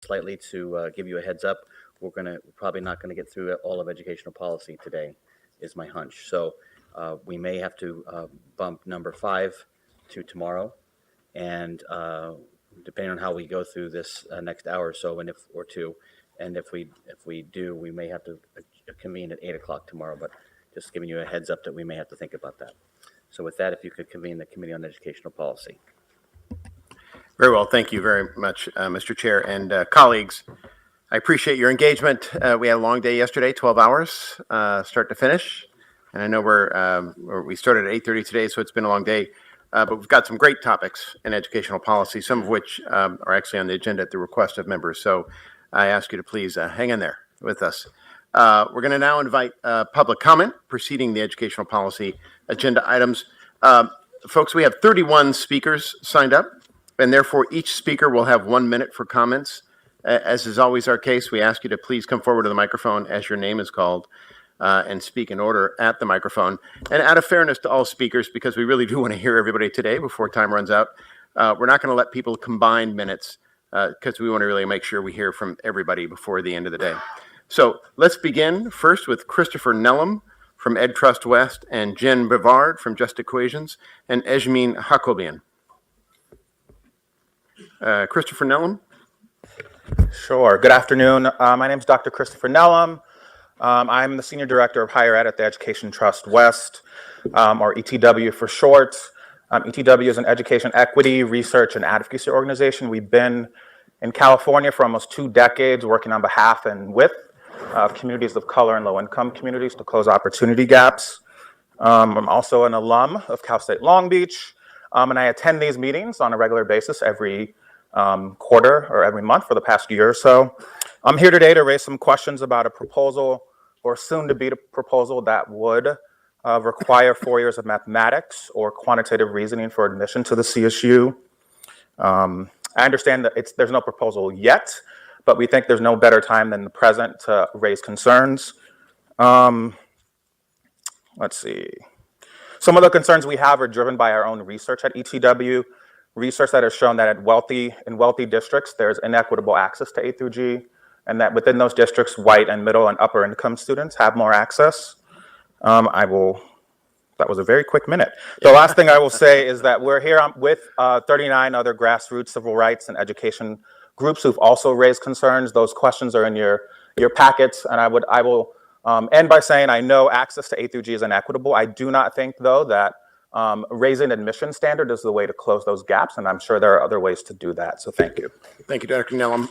slightly to give you a heads up. We're probably not going to get through all of educational policy today, is my hunch. So we may have to bump number 5 to tomorrow, and depending on how we go through this next hour or so, and if we do, we may have to convene at 8 o'clock tomorrow. But just giving you a heads up that we may have to think about that. So with that, if you could convene the Committee on Educational Policy. Very well. Thank you very much, Mr. Chair and colleagues. I appreciate your engagement. We had a long day yesterday, 12 hours, start to finish. And I know we started at 8:30 today, so it's been a long day. But we've got some great topics in educational policy, some of which are actually on the agenda at the request of members. So I ask you to please hang in there with us. We're going to now invite public comment preceding the educational policy agenda items. Folks, we have 31 speakers signed up, and therefore each speaker will have 1 minute for comments. As is always our case, we ask you to please come forward to the microphone as your name is called and speak in order at the microphone. And out of fairness to all speakers, because we really do want to hear everybody today before time runs out, we're not going to let people combine minutes because we want to really make sure we hear from everybody before the end of the day. So let's begin first with Christopher Nellam from EdTrust West and Jen Bavard from Just Equations and Ejmin Hakobian. Christopher Nellam. Sure. Good afternoon. My name is Dr. Christopher Nellam. I'm the Senior Director of Higher Ed at the Education Trust West, or ETW for short. ETW is an education equity, research, and advocacy organization. We've been in California for almost 2 decades, working on behalf and with communities of color and low-income communities to close opportunity gaps. I'm also an alum of Cal State Long Beach, and I attend these meetings on a regular basis every quarter or every month for the past year or so. I'm here today to raise some questions about a proposal or soon-to-be proposal that would require 4 years of mathematics or quantitative reasoning for admission to the CSU. I understand that there's no proposal yet, but we think there's no better time than the present to raise concerns. Let's see. Some of the concerns we have are driven by our own research at ETW, research that has shown that in wealthy districts, there's inequitable access to A through G, and that within those districts, white and middle and upper income students have more access. That was a very quick minute. The last thing I will say is that we're here with 39 other grassroots civil rights and education groups who've also raised concerns. Those questions are in your packets, and I will end by saying I know access to A through G is inequitable. I do not think, though, that raising admission standard is the way to close those gaps, and I'm sure there are other ways to do that. So thank you. Thank you, Dr. Nellam.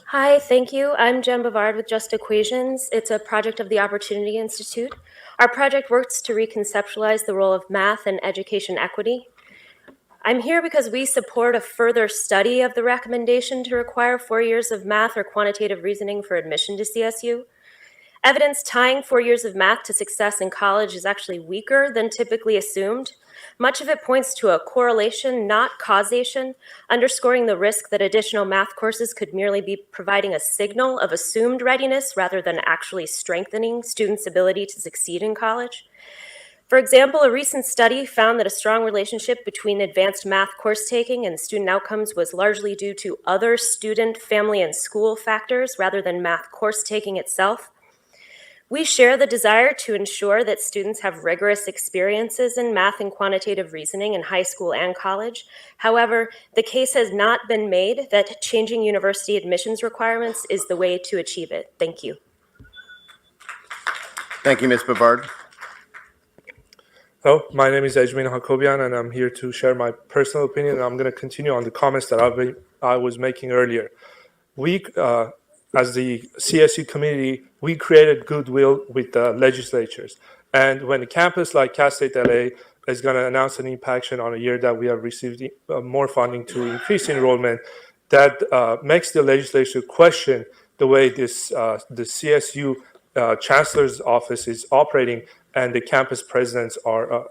Hi, thank you. I'm Jen Bavard with Just Equations. It's a project of the Opportunity Institute. Our project works to reconceptualize the role of math and education equity. I'm here because we support a further study of the recommendation to require 4 years of math or quantitative reasoning for admission to CSU. Evidence tying 4 years of math to success in college is actually weaker than typically assumed. Much of it points to a correlation, not causation, underscoring the risk that additional math courses could merely be providing a signal of assumed readiness rather than actually strengthening students' ability to succeed in college. For example, a recent study found that a strong relationship between advanced math course taking and student outcomes was largely due to other student, family, and school factors rather than math course taking itself. We share the desire to ensure that students have rigorous experiences in math and quantitative reasoning in high school and college. However, the case has not been made that changing university admissions requirements is the way to achieve it. Thank you. Thank you, Ms. Bavard. Hello, my name is Ejmin Hakobian, and I'm here to share my personal opinion. And I'm going to continue on the comments that I was making earlier. We, as the CSU community, we created goodwill with the legislatures. And when a campus like Cal State LA is going to announce an impact on a year that we have received more funding to increase enrollment, that makes the legislature question the way the CSU chancellor's office is operating, and the campus presidents are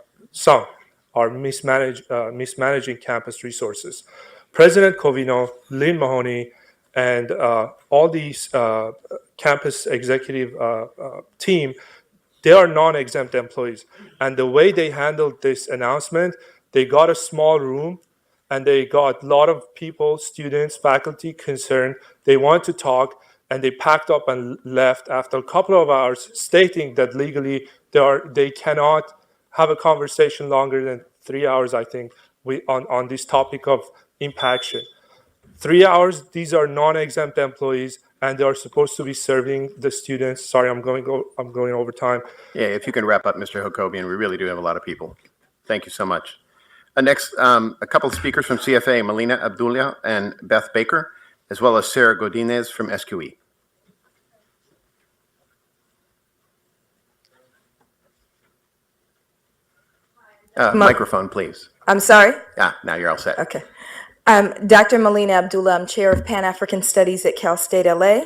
mismanaging campus resources. President Covino, Lynn Mahoney, and all these campus executive team, they are non-exempt employees. And the way they handled this announcement They got a small room, and they got a lot of people, students, faculty concerned. They want to talk, and they packed up and left after a couple of hours, stating that legally they cannot have a conversation longer than 3 hours, I think, on this topic of impaction. 3 hours, these are non-exempt employees, and they are supposed to be serving the students. Sorry, I'm going over time. Yeah, if you can wrap up, Mr. Hakobian, we really do have a lot of people. Thank you so much. Next, a couple of speakers from CFA, Melina Abdullah and Beth Baker, as well as Sarah Godinez from SQE. Microphone, please. I'm sorry? Now you're all set. Okay. Dr. Melina Abdullah, I'm Chair of Pan-African Studies at Cal State LA.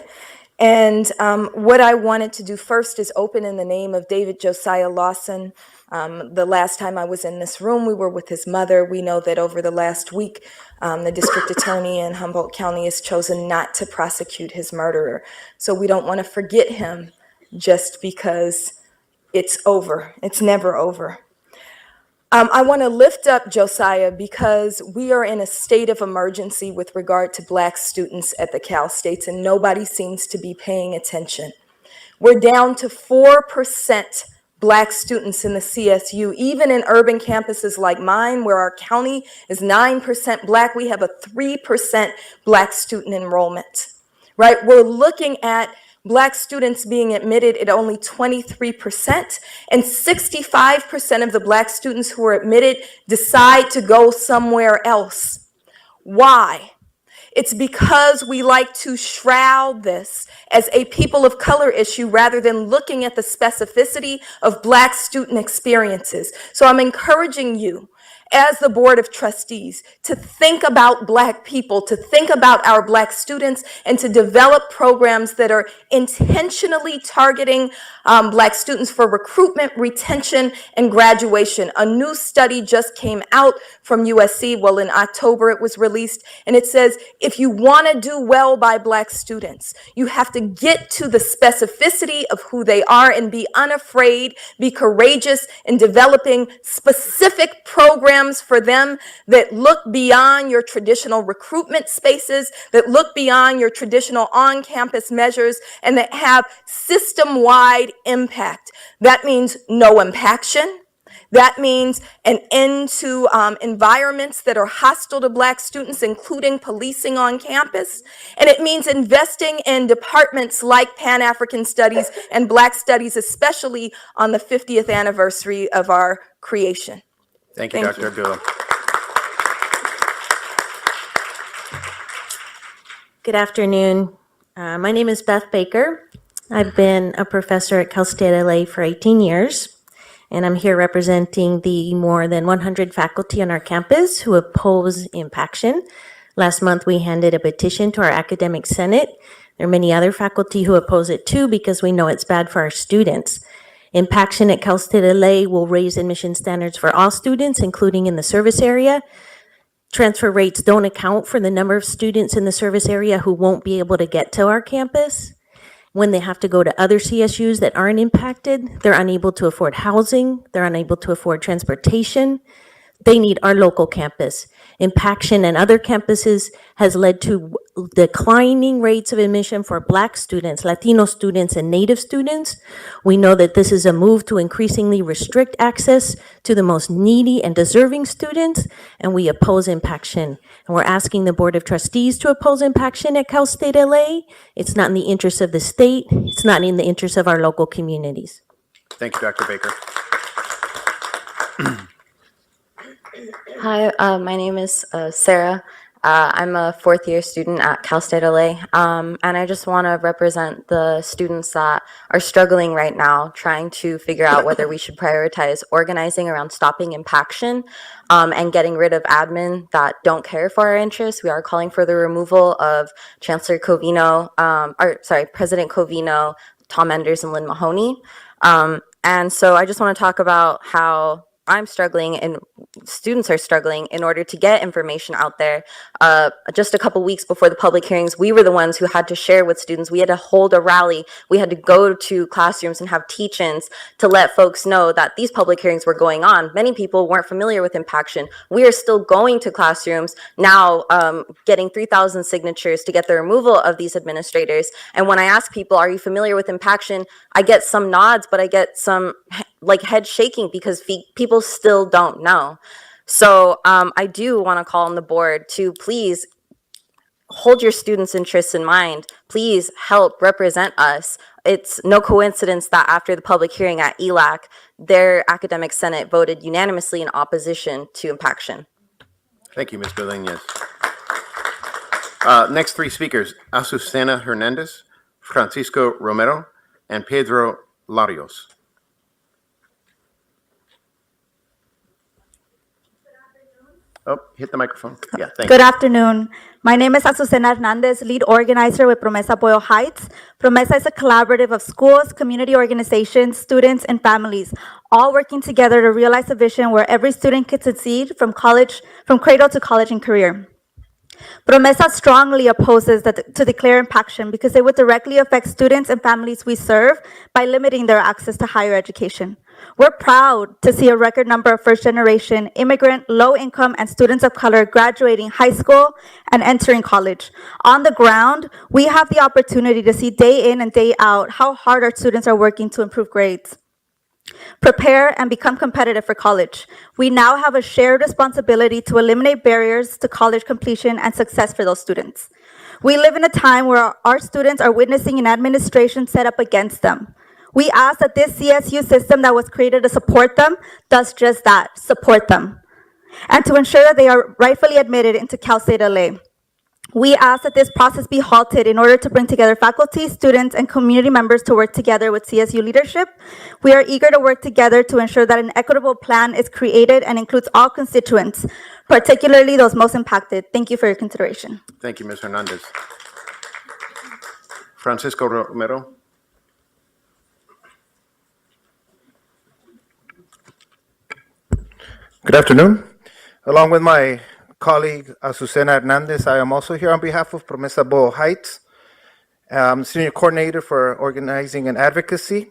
And what I wanted to do first is open in the name of David Josiah Lawson. The last time I was in this room, we were with his mother. We know that over the last week, the district attorney in Humboldt County has chosen not to prosecute his murderer. So we don't want to forget him just because it's over. It's never over. I want to lift up Josiah because we are in a state of emergency with regard to Black students at the Cal States, and nobody seems to be paying attention. We're down to 4% Black students in the CSU. Even in urban campuses like mine, where our county is 9% Black, we have a 3% Black student enrollment, right? We're looking at Black students being admitted at only 23%, and 65% of the Black students who are admitted decide to go somewhere else. Why? It's because we like to shroud this as a people of color issue rather than looking at the specificity of Black student experiences. So I'm encouraging you, as the Board of Trustees, to think about Black people, to think about our Black students, and to develop programs that are intentionally targeting Black students for recruitment, retention, and graduation. A new study just came out from USC. Well, in October it was released, and it says if you want to do well by Black students, you have to get to the specificity of who they are and be unafraid, be courageous in developing specific programs for them that look beyond your traditional recruitment spaces, that look beyond your traditional on-campus measures, and that have system-wide impact. That means no impaction. That means an end to environments that are hostile to Black students, including policing on campus. And it means investing in departments like Pan-African Studies and Black Studies, especially on the 50th anniversary of our creation. Thank you, Thank Dr. Abdullah. Good afternoon. My name is Beth Baker. I've been a professor at Cal State LA for 18 years, and I'm here representing the more than 100 faculty on our campus who oppose impaction. Last month, we handed a petition to our academic senate. There are many other faculty who oppose it too because we know it's bad for our students. Impaction at Cal State LA will raise admission standards for all students, including in the service area. Transfer rates don't account for the number of students in the service area who won't be able to get to our campus. When they have to go to other CSUs that aren't impacted, they're unable to afford housing, they're unable to afford transportation. They need our local campus. Impaction and other campuses has led to declining rates of admission for Black students, Latino students, and Native students. We know that this is a move to increasingly restrict access to the most needy and deserving students, and we oppose impaction. And we're asking the Board of Trustees to oppose impaction at Cal State LA. It's not in the interest of the state. It's not in the interest of our local communities. Thank you, Dr. Baker. Hi, my name is Sarah. I'm a fourth-year student at Cal State LA, and I just want to represent the students that are struggling right now, trying to figure out whether we should prioritize organizing around stopping impaction and getting rid of admin that don't care for our interests. We are calling for the removal of President Covino, Tom Enders, and Lynn Mahoney. And so I just want to talk about how I'm struggling and students are struggling in order to get information out there. Just a couple weeks before the public hearings, we were the ones who had to share with students. We had to hold a rally. We had to go to classrooms and have teach-ins to let folks know that these public hearings were going on. Many people weren't familiar with Impaction. We are still going to classrooms now, getting 3,000 signatures to get the removal of these administrators. And when I ask people, are you familiar with Impaction? I get some nods, but I get some like head shaking because people still don't know. So I do want to call on the board to please hold your students' interests in mind. Please help represent us. It's no coincidence that after the public hearing at ELAC, their academic senate voted unanimously in opposition to Impaction. Thank you, Ms. Belinas. Next three speakers, Azucena Hernandez, Francisco Romero, and Pedro Larios. Oh, hit the microphone. Yeah, thank Good you. afternoon. My name is Azucena Hernandez, lead organizer with Promesa Boyle Heights. Promesa is a collaborative of schools, community organizations, students, and families, all working together to realize a vision where every student can succeed from cradle to college and career. Promesa strongly opposes to declare Impaction because it would directly affect students and families we serve by limiting their access to higher education. We're proud to see a record number of first-generation, immigrant, low-income, and students of color graduating high school and entering college. On the ground, we have the opportunity to see day in and day out how hard our students are working to improve grades, prepare, and become competitive for college. We now have a shared responsibility to eliminate barriers to college completion and success for those students. We live in a time where our students are witnessing an administration set up against them. We ask that this CSU system that was created to support them does just that, support them, and to ensure that they are rightfully admitted into Cal State LA. We ask that this process be halted in order to bring together faculty, students, and community members to work together with CSU leadership. We are eager to work together to ensure that an equitable plan is created and includes all constituents, particularly those most impacted. Thank you for your consideration. Thank you, Ms. Hernandez. Francisco Romero. Good afternoon. Along with my colleague Azucena Hernandez, I am also here on behalf of Promesa Boyle Heights. I'm Senior Coordinator for Organizing and Advocacy.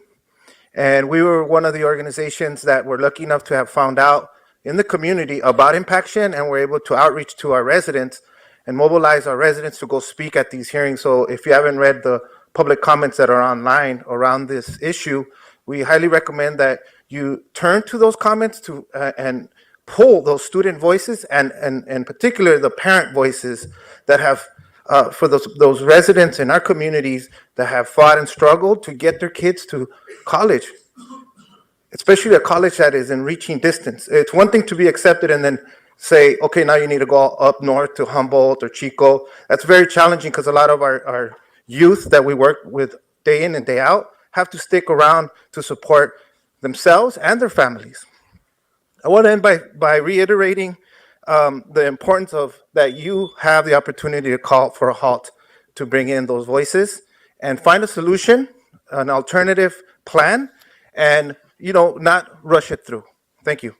And we were one of the organizations that were lucky enough to have found out in the community about Impaction, and were able to outreach to our residents and mobilize our residents to go speak at these hearings. So if you haven't read the public comments that are online around this issue, we highly recommend that you turn to those comments to and pull those student voices and in particular the parent voices that have for those residents in our communities that have fought and struggled to get their kids to college, especially a college that is in reaching distance. It's one thing to be accepted and then say, okay, now you need to go up north to Humboldt or Chico. That's very challenging because a lot of our youth that we work with day in and day out have to stick around to support themselves and their families. I want to end by reiterating the importance of that you have the opportunity to call for a halt to bring in those voices and find a solution, an alternative plan, and not rush it through. Thank you.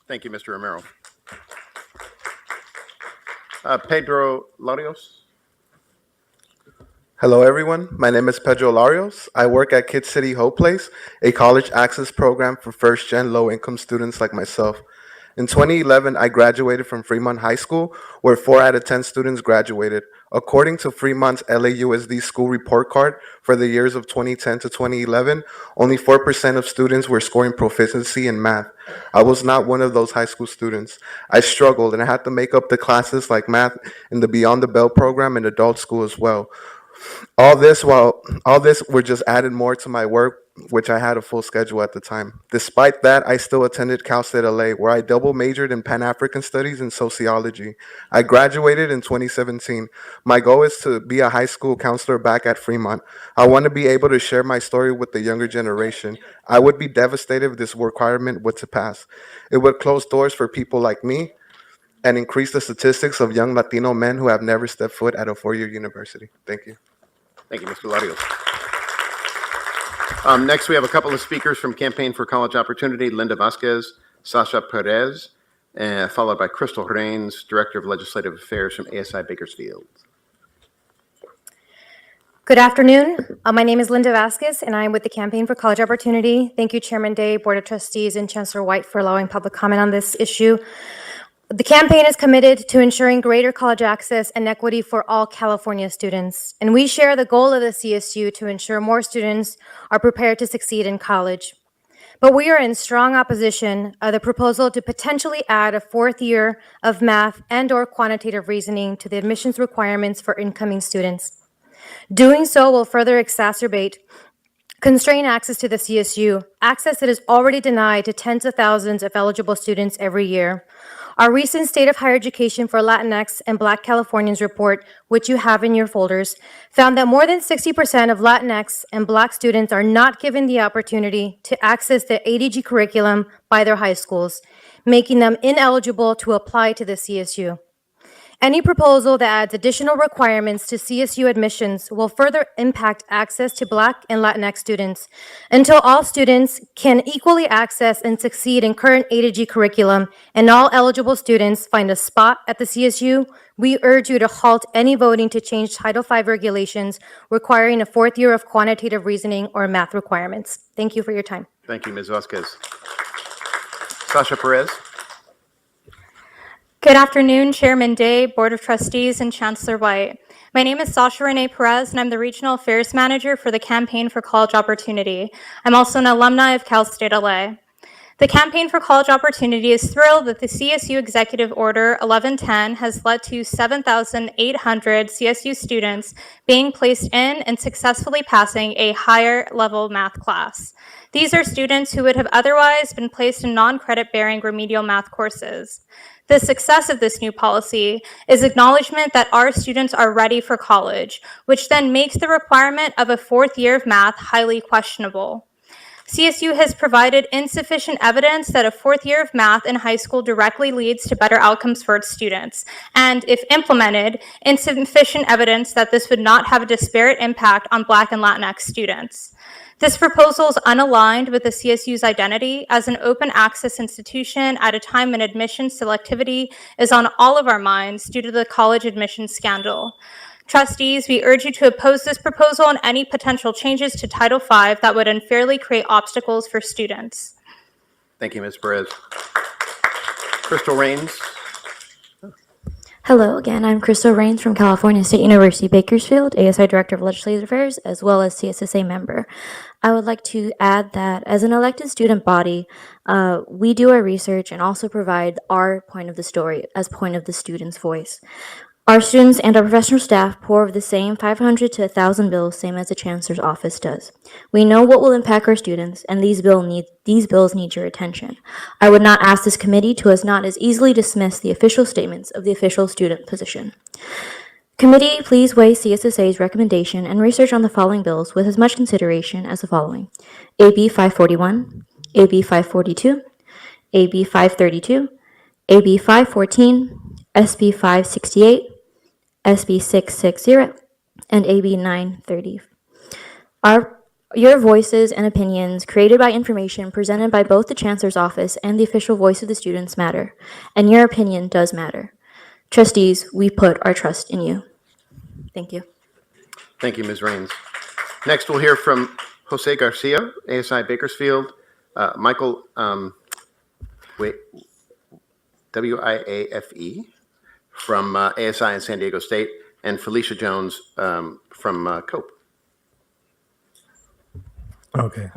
Thank you, Mr. Romero. Pedro Larios. Hello, everyone. My name is Pedro Larios. I work at Kid City Hope Place, a college access program for first-gen low-income students like myself. In 2011, I graduated from Fremont High School, where 4 out of 10 students graduated. According to Fremont's LAUSD school report card for the years of 2010 to 2011, only 4% of students were scoring proficiency in math. I was not one of those high school students. I struggled, and I had to make up the classes like math in the Beyond the Bell program and adult school as well. All this were just added more to my work, which I had a full schedule at the time. Despite that, I still attended Cal State LA, where I double majored in Pan-African Studies and Sociology. I graduated in 2017. My goal is to be a high school counselor back at Fremont. I want to be able to share my story with the younger generation. I would be devastated if this requirement were to pass. It would close doors for people like me and increase the statistics of young Latino men who have never stepped foot at a four-year university. Thank you. Thank you, Mr. Larios. Next, we have a couple of speakers from Campaign for College Opportunity, Linda Vasquez, Sasha Perez, followed by Crystal Rains, Director of Legislative Affairs from ASI Bakersfield. Good afternoon. My name is Linda Vasquez, and I'm with the Campaign for College Opportunity. Thank you, Chairman Day, Board of Trustees, and Chancellor White for allowing public comment on this issue. The campaign is committed to ensuring greater college access and equity for all California students, and we share the goal of the CSU to ensure more students are prepared to succeed in college. But we are in strong opposition of the proposal to potentially add a fourth year of math and/or quantitative reasoning to the admissions requirements for incoming students. Doing so will further constrain access to the CSU, access that is already denied to tens of thousands of eligible students every year. Our recent State of Higher Education for Latinx and Black Californians report, which you have in your folders, found that more than 60% of Latinx and Black students are not given the opportunity to access the ADG curriculum by their high schools, making them ineligible to apply to the CSU. Any proposal that adds additional requirements to CSU admissions will further impact access to Black and Latinx students. Until all students can equally access and succeed in current A to G curriculum and all eligible students find a spot at the CSU, we urge you to halt any voting to change Title V regulations requiring a fourth year of quantitative reasoning or math requirements. Thank you for your time. Thank you, Ms. Vasquez. Sasha Perez. Good afternoon, Chairman Day, Board of Trustees, and Chancellor White. My name is Sasha Renee Perez, and I'm the Regional Affairs Manager for the Campaign for College Opportunity. I'm also an alumni of Cal State LA. The Campaign for College Opportunity is thrilled that the CSU Executive Order 1110 has led to 7,800 CSU students being placed in and successfully passing a higher level math class. These are students who would have otherwise been placed in non-credit bearing remedial math courses. The success of this new policy is acknowledgement that our students are ready for college, which then makes the requirement of a fourth year of math highly questionable. CSU has provided insufficient evidence that a fourth year of math in high school directly leads to better outcomes for its students, and if implemented, insufficient evidence that this would not have a disparate impact on Black and Latinx students. This proposal is unaligned with the CSU's identity as an open access institution at a time when admission selectivity is on all of our minds due to the college admissions scandal. Trustees, we urge you to oppose this proposal and any potential changes to Title V that would unfairly create obstacles for students. Thank you, Ms. Perez. Crystal Rains. Hello again, I'm Crystal Rains from California State University, Bakersfield, ASI Director of Legislative Affairs, as well as CSSA member. I would like to add that as an elected student body, we do our research and also provide our point of the story as point of the student's voice. Our students and our professional staff pour over the same 500 to 1,000 bills, same as the Chancellor's office does. We know what will impact our students, and these bills need your attention. I would not ask this committee to not as easily dismiss the official statements of the official student position. Committee, please weigh CSSA's recommendation and research on the following bills with as much consideration as the following: AB 541, AB 542, AB 532, AB 514, SB 568, SB 660, and AB 930. Your voices and opinions created by information presented by both the Chancellor's office and the official voice of the students matter, and your opinion does matter. Trustees, we put our trust in you. Thank you. Thank you, Ms. Rains. Next, we'll hear from Jose Garcia, ASI Bakersfield, Michael WIAFE from ASI in San Diego State, and Felicia Jones from COPE. Okay.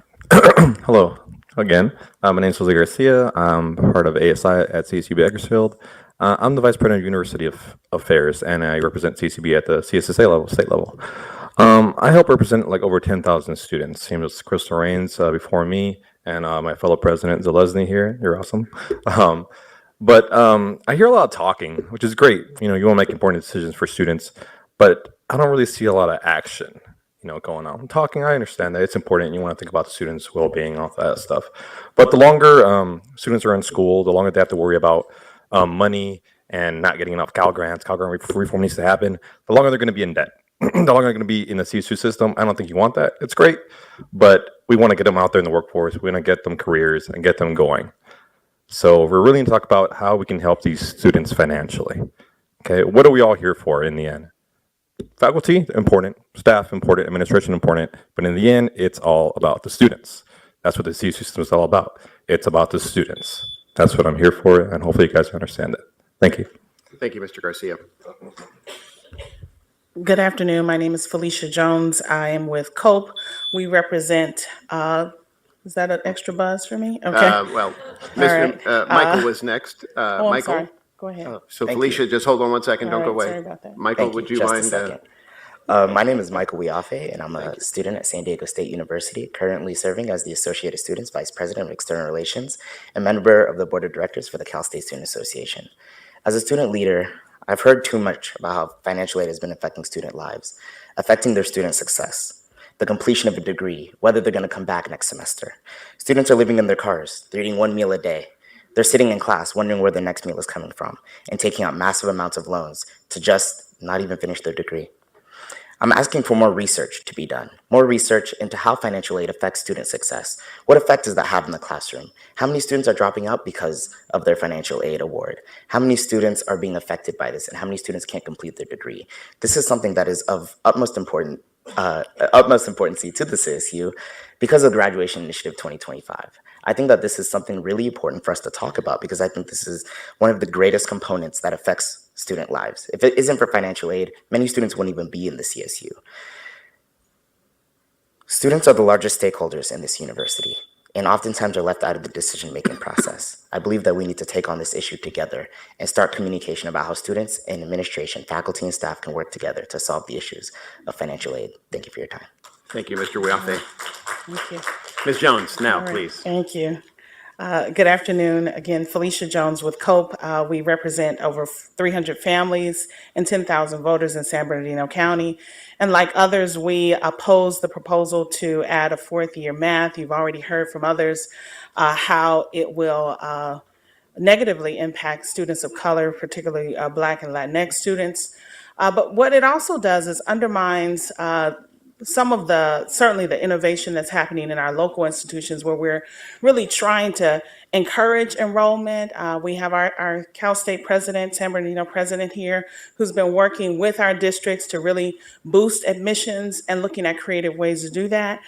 Hello again. My name is Jose Garcia. I'm part of ASI at CSU Bakersfield. I'm the Vice President of University Affairs, and I represent CCB at the CSSA level, state level. I help represent like over 10,000 students. Same as Crystal Rains before me, and my fellow president Zelezny here. You're awesome. But I hear a lot of talking, which is great. You know, you want to make important decisions for students, but I don't really see a lot of action, going on. Talking, I understand that it's important. You want to think about the students' well-being, all that stuff. But the longer students are in school, the longer they have to worry about money and not getting enough Cal grants, Cal grant reform needs to happen, the longer they're going to be in debt. The longer they're going to be in the CSU system. I don't think you want that. It's great, but we want to get them out there in the workforce. We want to get them careers and get them going. So we're really going to talk about how we can help these students financially. Okay, what are we all here for in the end? Faculty, important. Staff, important. Administration, important. But in the end, it's all about the students. That's what the CSU system is all about. It's about the students. That's what I'm here for, and hopefully you guys understand that. Thank you. Thank you, Mr. Garcia. Good afternoon. My name is Felicia Jones. I am with COPE. We represent, is that an extra buzz for me? Okay. Well, All right. Michael was next. Oh, I'm Michael. sorry. Go ahead. So Thank Felicia, you. just hold on one second. All Don't go right, away. sorry about that. Michael, Thank would you. you Just a mind? second. My name is Michael Wiafe, and I'm a student at San Diego State University, currently serving as the Associated Students Vice President of External Relations and member of the Board of Directors for the Cal State Student Association. As a student leader, I've heard too much about how financial aid has been affecting student lives, affecting their student success, the completion of a degree, whether they're going to come back next semester. Students are living in their cars, they're eating one meal a day. They're sitting in class wondering where their next meal is coming from and taking out massive amounts of loans to just not even finish their degree. I'm asking for more research to be done, more research into how financial aid affects student success. What effect does that have in the classroom? How many students are dropping out because of their financial aid award? How many students are being affected by this, and how many students can't complete their degree? This is something that is of utmost importance to the CSU because of the Graduation Initiative 2025. I think that this is something really important for us to talk about because I think this is one of the greatest components that affects student lives. If it isn't for financial aid, many students wouldn't even be in the CSU. Students are the largest stakeholders in this university and oftentimes are left out of the decision-making process. I believe that we need to take on this issue together and start communication about how students and administration, faculty and staff can work together to solve the issues of financial aid. Thank you for your time. Thank you, Mr. Wiafe. Thank you. Ms. Jones, now, All right. please. Thank you. Good afternoon. Again, Felicia Jones with COPE. We represent over 300 families and 10,000 voters in San Bernardino County. And like others, we oppose the proposal to add a fourth year math. You've already heard from others how it will negatively impact students of color, particularly Black and Latinx students. But what it also does is undermines some of certainly the innovation that's happening in our local institutions where we're really trying to encourage enrollment. We have our Cal State president, San Bernardino president here, who's been working with our districts to really boost admissions and looking at creative ways to do that.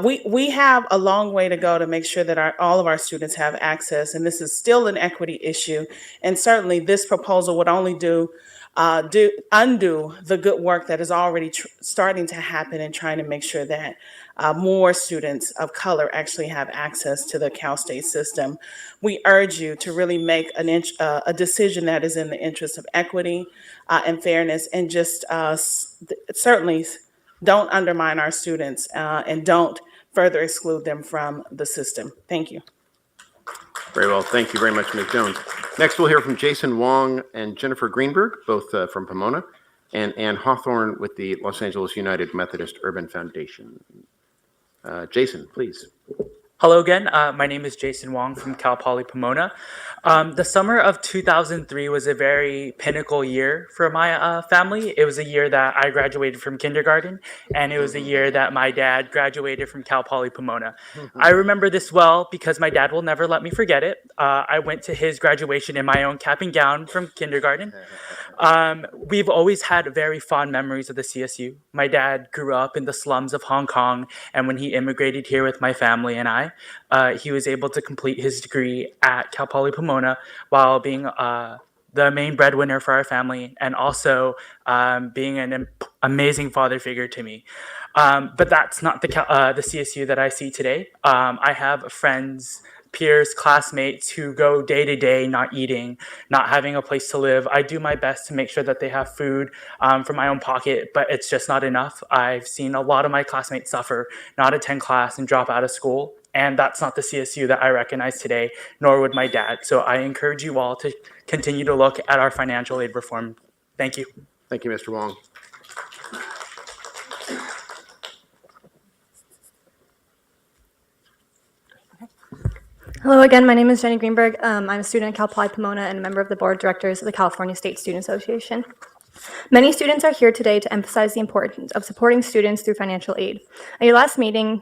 We have a long way to go to make sure that all of our students have access, and this is still an equity issue. And certainly this proposal would only undo the good work that is already starting to happen and trying to make sure that more students of color actually have access to the Cal State system. We urge you to really make a decision that is in the interest of equity and fairness, and just certainly don't undermine our students and don't further exclude them from the system. Thank you. Very well. Thank you very much, Ms. Jones. Next, we'll hear from Jason Wong and Jennifer Greenberg, both from Pomona, and Ann Hawthorne with the Los Angeles United Methodist Urban Foundation. Jason, please. Hello again. My name is Jason Wong from Cal Poly Pomona. The summer of 2003 was a very pinnacle year for my family. It was a year that I graduated from kindergarten, and it was a year that my dad graduated from Cal Poly Pomona. I remember this well because my dad will never let me forget it. I went to his graduation in my own cap and gown from kindergarten. We've always had very fond memories of the CSU. My dad grew up in the slums of Hong Kong, and when he immigrated here with my family and I, he was able to complete his degree at Cal Poly Pomona while being the main breadwinner for our family, and also being an amazing father figure to me. But that's not the CSU that I see today. I have friends, peers, classmates who go day to day not eating, not having a place to live. I do my best to make sure that they have food from my own pocket, but it's just not enough. I've seen a lot of my classmates suffer, not attend class and drop out of school. And that's not the CSU that I recognize today, nor would my dad. So I encourage you all to continue to look at our financial aid reform. Thank you. Thank you, Mr. Wong. Hello again, my name is Jenny Greenberg. I'm a student at Cal Poly Pomona and a member of the board of directors of the California State Student Association. Many students are here today to emphasize the importance of supporting students through financial aid. At your last committee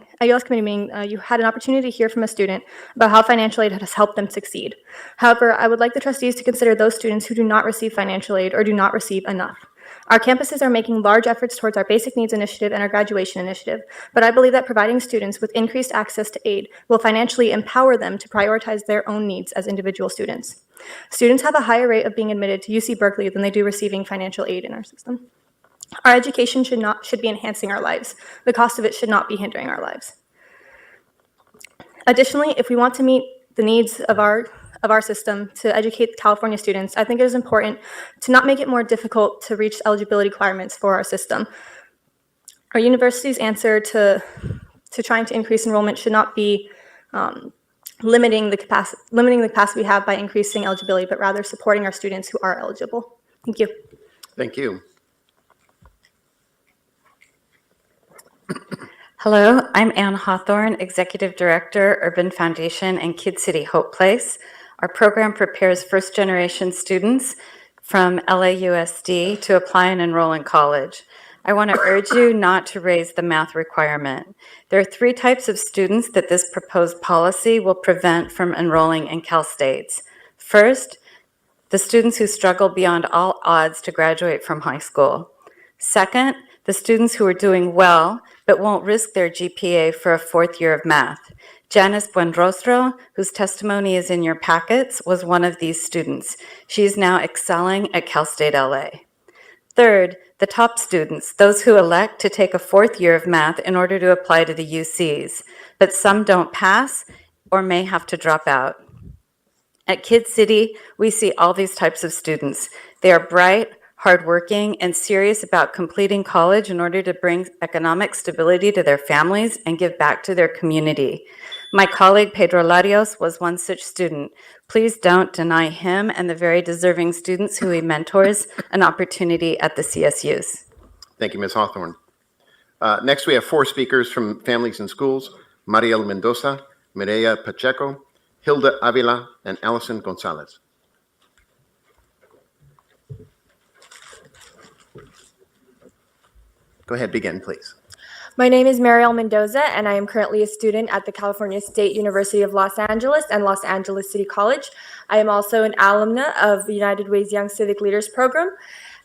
meeting, you had an opportunity to hear from a student about how financial aid has helped them succeed. However, I would like the trustees to consider those students who do not receive financial aid or do not receive enough. Our campuses are making large efforts towards our Basic Needs Initiative and our Graduation Initiative, but I believe that providing students with increased access to aid will financially empower them to prioritize their own needs as individual students. Students have a higher rate of being admitted to UC Berkeley than they do receiving financial aid in our system. Our education should be enhancing our lives. The cost of it should not be hindering our lives. Additionally, if we want to meet the needs of our system to educate California students, I think it is important to not make it more difficult to reach eligibility requirements for our system. Our university's answer to trying to increase enrollment should not be limiting the capacity we have by increasing eligibility, but rather supporting our students who are eligible. Thank you. Thank you. Hello, I'm Ann Hawthorne, Executive Director, Urban Foundation and Kid City Hope Place. Our program prepares first-generation students from LAUSD to apply and enroll in college. I want to urge you not to raise the math requirement. There are 3 types of students that this proposed policy will prevent from enrolling in Cal States. First, the students who struggle beyond all odds to graduate from high school. Second, the students who are doing well but won't risk their GPA for a 4th year of math. Janice Buenrostro, whose testimony is in your packets, was one of these students. She is now excelling at Cal State LA. Third, the top students, those who elect to take a 4th year of math in order to apply to the UCs, but some don't pass or may have to drop out. At Kid City, we see all these types of students. They are bright, hardworking, and serious about completing college in order to bring economic stability to their families and give back to their community. My colleague Pedro Larios was one such student. Please don't deny him and the very deserving students who he mentors an opportunity at the CSUs. Thank you, Ms. Hawthorne. Next, we have 4 speakers from Families and Schools: Mariel Mendoza, Mireya Pacheco, Hilda Avila, and Allison Gonzalez. Go ahead, begin, please. My name is Mariel Mendoza, and I am currently a student at the California State University of Los Angeles and Los Angeles City College. I am also an alumna of the United Way's Young Civic Leaders Program.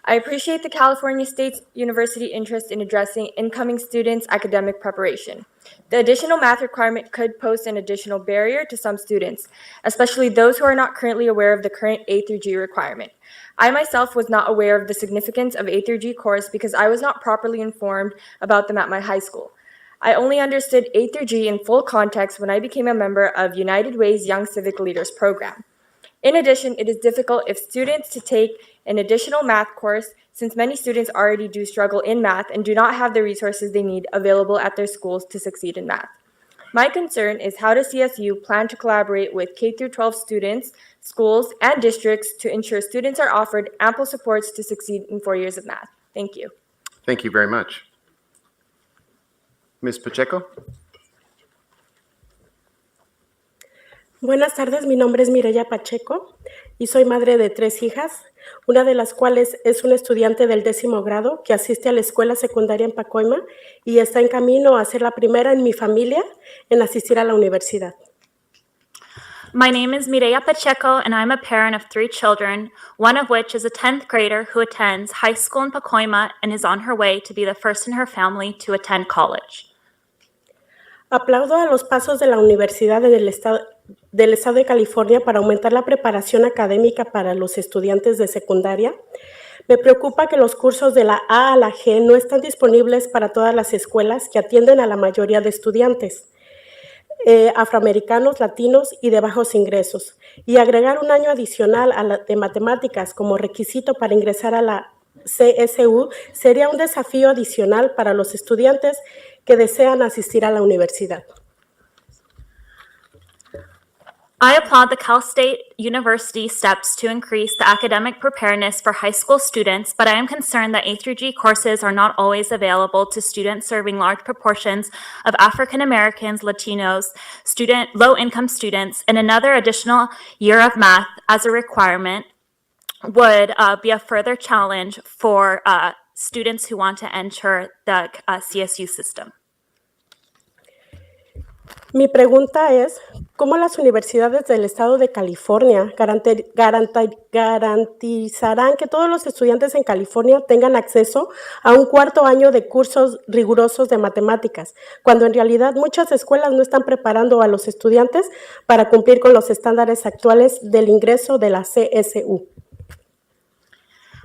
I appreciate the California State University interest in addressing incoming students' academic preparation. The additional math requirement could pose an additional barrier to some students, especially those who are not currently aware of the current A through G requirement. I myself was not aware of the significance of A through G course because I was not properly informed about them at my high school. I only understood A through G in full context when I became a member of United Way's Young Civic Leaders Program. In addition, it is difficult if students to take an additional math course since many students already do struggle in math and do not have the resources they need available at their schools to succeed in math. My concern is how does CSU plan to collaborate with K-12 students, schools, and districts to ensure students are offered ample supports to succeed in 4 years of math? Thank you. Thank you very much. Ms. Pacheco? Buenas tardes, mi nombre es Mireya Pacheco y soy madre de 3 hijas, una de las cuales es una estudiante del 10º grado que asiste a la escuela secundaria en Pacoima y está en camino a ser la primera en mi familia en asistir a la universidad. My name is Mireya Pacheco, and I'm a parent of 3 children, one of which is a 10th grader who attends high school in Pacoima and is on her way to be the first in her family to attend college. Aplaudo a los pasos de la Universidad del Estado de California para aumentar la preparación académica para los estudiantes de secundaria. Me preocupa que los cursos de la A a la G no están disponibles para todas las escuelas que atienden a la mayoría de estudiantes afroamericanos, latinos y de bajos ingresos, y agregar un año adicional de matemáticas como requisito para ingresar a la CSU sería un desafío adicional para los estudiantes que desean asistir a la universidad. I applaud the Cal State University steps to increase the academic preparedness for high school students, but I am concerned that A through G courses are not always available to students serving large proportions of African Americans, Latinos, low-income students, and another additional year of math as a requirement would be a further challenge for students who want to enter the CSU system. Mi pregunta es, ¿cómo las universidades del estado de California garantizarán que todos los estudiantes en California tengan acceso a un cuarto año de cursos rigurosos de matemáticas, cuando en realidad muchas escuelas no están preparando a los estudiantes para cumplir con los estándares actuales del ingreso de la CSU?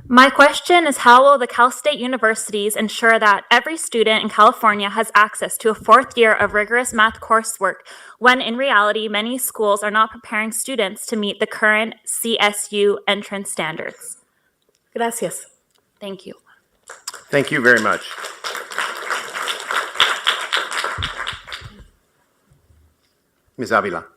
My question is, how will the Cal State universities ensure that every student in California has access to a fourth year of rigorous math coursework when in reality many schools are not preparing students to meet the current CSU entrance standards? Gracias. Thank you. Thank you very much. Ms. Avila.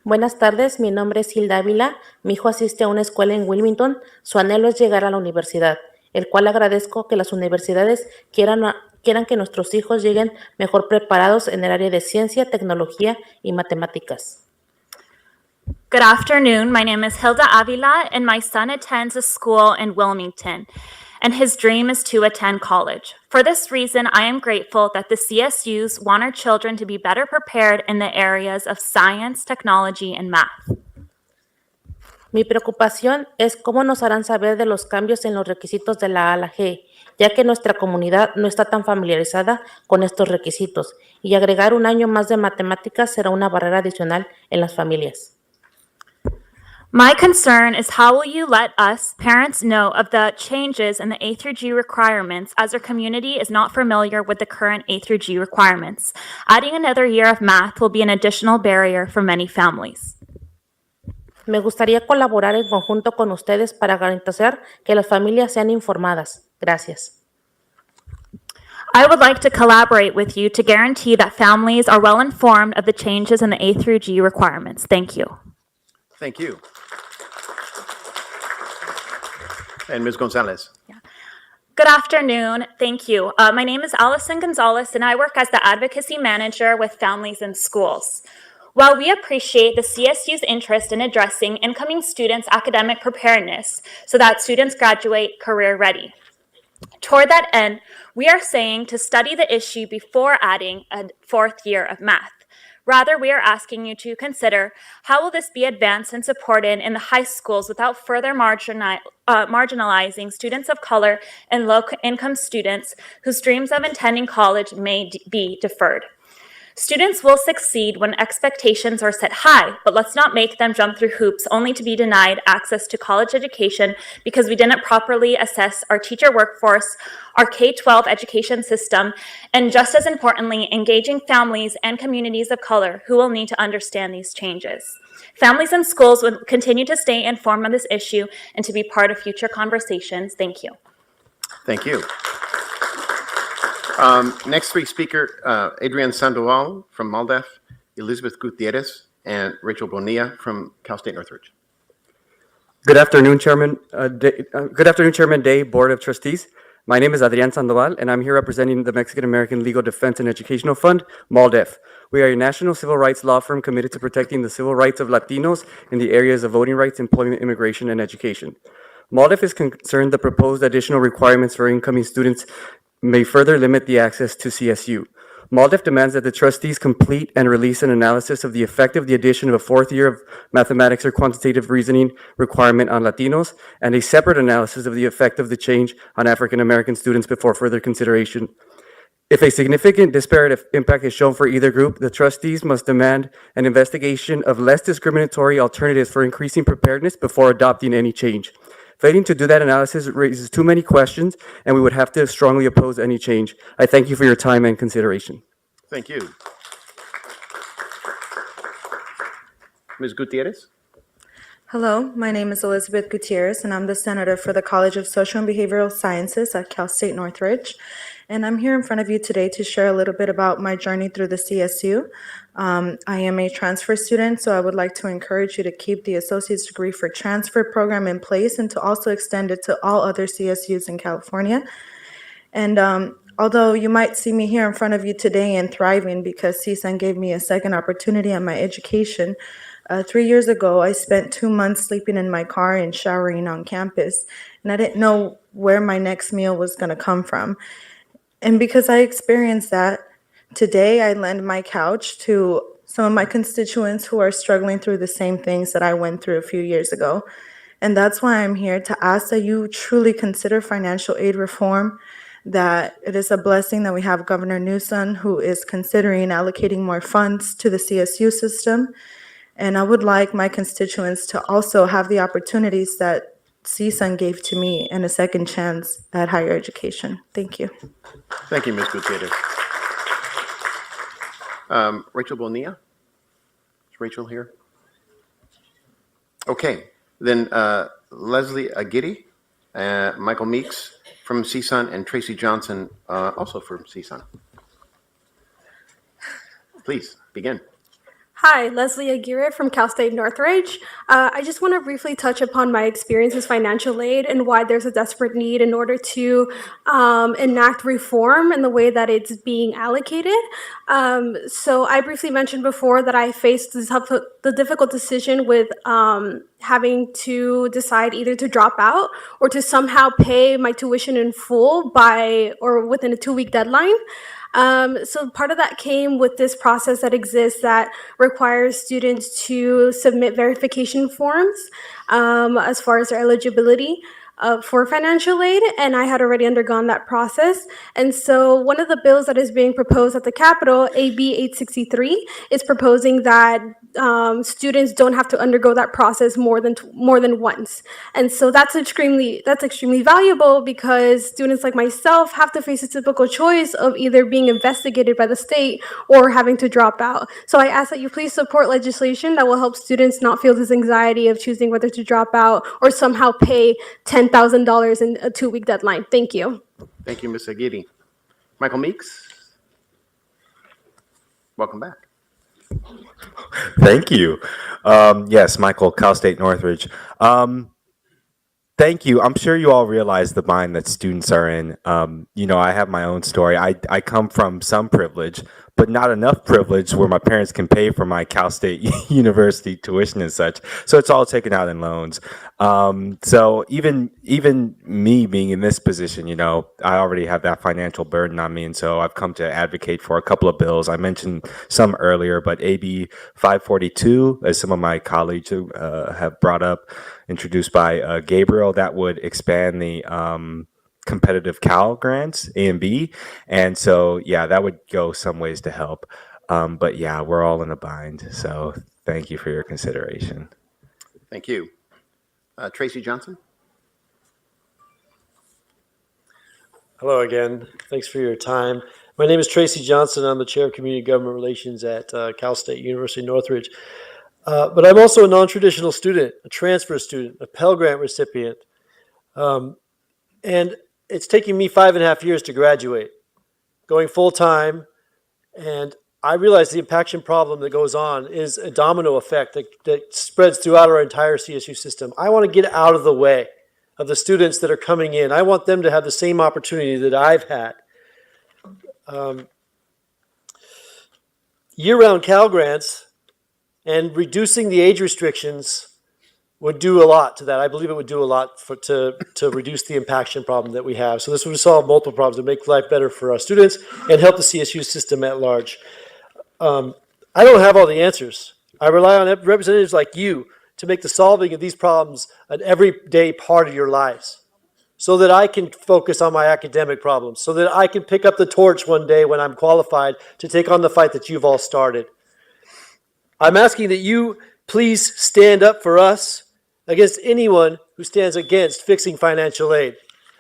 Buenas tardes, mi nombre es Hilda Ávila. Mi hijo asiste a una escuela en Wilmington. Su anhelo es llegar a la universidad, el cual agradezco que las universidades quieran que nuestros hijos lleguen mejor preparados en el área de ciencia, tecnología y matemáticas. Good afternoon. My name is Hilda Avila, and my son attends a school in Wilmington, and his dream is to attend college. For this reason, I am grateful that the CSUs want our children to be better prepared in the areas of science, technology, and math. Mi preocupación es cómo nos harán saber de los cambios en los requisitos de la A a la G, ya que nuestra comunidad no está tan familiarizada con estos requisitos, y agregar un año más de matemáticas será una barrera adicional en las familias. My concern is how will you let us, parents, know of the changes in the A through G requirements as our community is not familiar with the current A through G requirements. Adding another year of math will be an additional barrier for many families. Me gustaría colaborar en conjunto con ustedes para garantizar que las familias sean informadas. Gracias. I would like to collaborate with you to guarantee that families are well informed of the changes in the A through G requirements. Thank you. Thank you. And Ms. Gonzalez. Good afternoon. Thank you. My name is Allison Gonzalez, and I work as the Advocacy Manager with Families in Schools. While we appreciate the CSU's interest in addressing incoming students' academic preparedness so that students graduate career ready, toward that end, we are saying to study the issue before adding a fourth year of math. Rather, we are asking you to consider how will this be advanced and supported in the high schools without further marginalizing students of color and low-income students whose dreams of attending college may be deferred. Students will succeed when expectations are set high, but let's not make them jump through hoops only to be denied access to college education because we didn't properly assess our teacher workforce, our K-12 education system, and just as importantly, engaging families and communities of color who will need to understand these changes. Families and schools will continue to stay informed on this issue and to be part of future conversations. Thank you. Thank you. Next week's speaker, Adrian Sandoval from MALDEF, Elizabeth Gutierrez, and Rachel Bonilla from Cal State Northridge. Good afternoon, Chairman Day, Board of Trustees. My name is Adrian Sandoval, and I'm here representing the Mexican American Legal Defense and Educational Fund, MALDEF. We are a national civil rights law firm committed to protecting the civil rights of Latinos in the areas of voting rights, employment, immigration, and education. MALDEF is concerned the proposed additional requirements for incoming students may further limit the access to CSU. MALDEF demands that the trustees complete and release an analysis of the effect of the addition of a fourth year of mathematics or quantitative reasoning requirement on Latinos, and a separate analysis of the effect of the change on African American students before further consideration. If a significant disparate impact is shown for either group, the trustees must demand an investigation of less discriminatory alternatives for increasing preparedness before adopting any change. Failing to do that analysis raises too many questions, and we would have to strongly oppose any change. I thank you for your time and consideration. Thank you. Ms. Gutierrez? Hello, my name is Elizabeth Gutierrez, and I'm the Senator for the College of Social and Behavioral Sciences at Cal State Northridge. And I'm here in front of you today to share a little bit about my journey through the CSU. I am a transfer student, so I would like to encourage you to keep the Associate's Degree for Transfer program in place and to also extend it to all other CSUs in California. And although you might see me here in front of you today and thriving because CSUN gave me a second opportunity on my education, 3 years ago, I spent 2 months sleeping in my car and showering on campus, and I didn't know where my next meal was going to come from. And because I experienced that, today I lend my couch to some of my constituents who are struggling through the same things that I went through a few years ago. And that's why I'm here to ask that you truly consider financial aid reform, that it is a blessing that we have Governor Newsom, who is considering allocating more funds to the CSU system. And I would like my constituents to also have the opportunities that CSUN gave to me and a second chance at higher education. Thank you. Thank you, Ms. Gutierrez. Rachel Bonilla? Is Rachel here? Okay, then Leslie Aguirre, Michael Meeks from CSUN, and Tracy Johnson, also from CSUN. Please begin. Hi, Leslie Aguirre from Cal State Northridge. I just want to briefly touch upon my experience with financial aid and why there's a desperate need in order to enact reform in the way that it's being allocated. So I briefly mentioned before that I faced the difficult decision with having to decide either to drop out or to somehow pay my tuition in full by or within a 2-week deadline. So part of that came with this process that exists that requires students to submit verification forms as far as their eligibility for financial aid, and I had already undergone that process. And so one of the bills that is being proposed at the Capitol, AB 863, is proposing that students don't have to undergo that process more than once. And so that's extremely valuable because students like myself have to face a typical choice of either being investigated by the state or having to drop out. So I ask that you please support legislation that will help students not feel this anxiety of choosing whether to drop out or somehow pay $10,000 in a 2-week deadline. Thank you. Thank you, Ms. Aguirre. Michael Meeks? Welcome back. Thank you. Yes, Michael, Cal State Northridge. Thank you. I'm sure you all realize the bind that students are in. I have my own story. I come from some privilege, but not enough privilege where my parents can pay for my Cal State University tuition and such. So it's all taken out in loans. So even me being in this position, I already have that financial burden on me. And so I've come to advocate for a couple of bills. I mentioned some earlier, but AB 542, as some of my colleagues have brought up, introduced by Gabriel, that would expand the competitive Cal grants, A and B. And so, yeah, that would go some ways to help. But yeah, we're all in a bind. So thank you for your consideration. Thank you. Tracy Johnson? Hello again. Thanks for your time. My name is Tracy Johnson. I'm the Chair of Community Government Relations at Cal State University Northridge. But I'm also a non-traditional student, a transfer student, a Pell Grant recipient. And it's taking me 5.5 years to graduate, going full-time. And I realize the impaction problem that goes on is a domino effect that spreads throughout our entire CSU system. I want to get out of the way of the students that are coming in. I want them to have the same opportunity that I've had. Year-round Cal grants and reducing the age restrictions would do a lot to that. I believe it would do a lot to reduce the impaction problem that we have. So this would solve multiple problems and make life better for our students and help the CSU system at large. I don't have all the answers. I rely on representatives like you to make the solving of these problems an everyday part of your lives so that I can focus on my academic problems, so that I can pick up the torch one day when I'm qualified to take on the fight that you've all started. I'm asking that you please stand up for us against anyone who stands against fixing financial aid.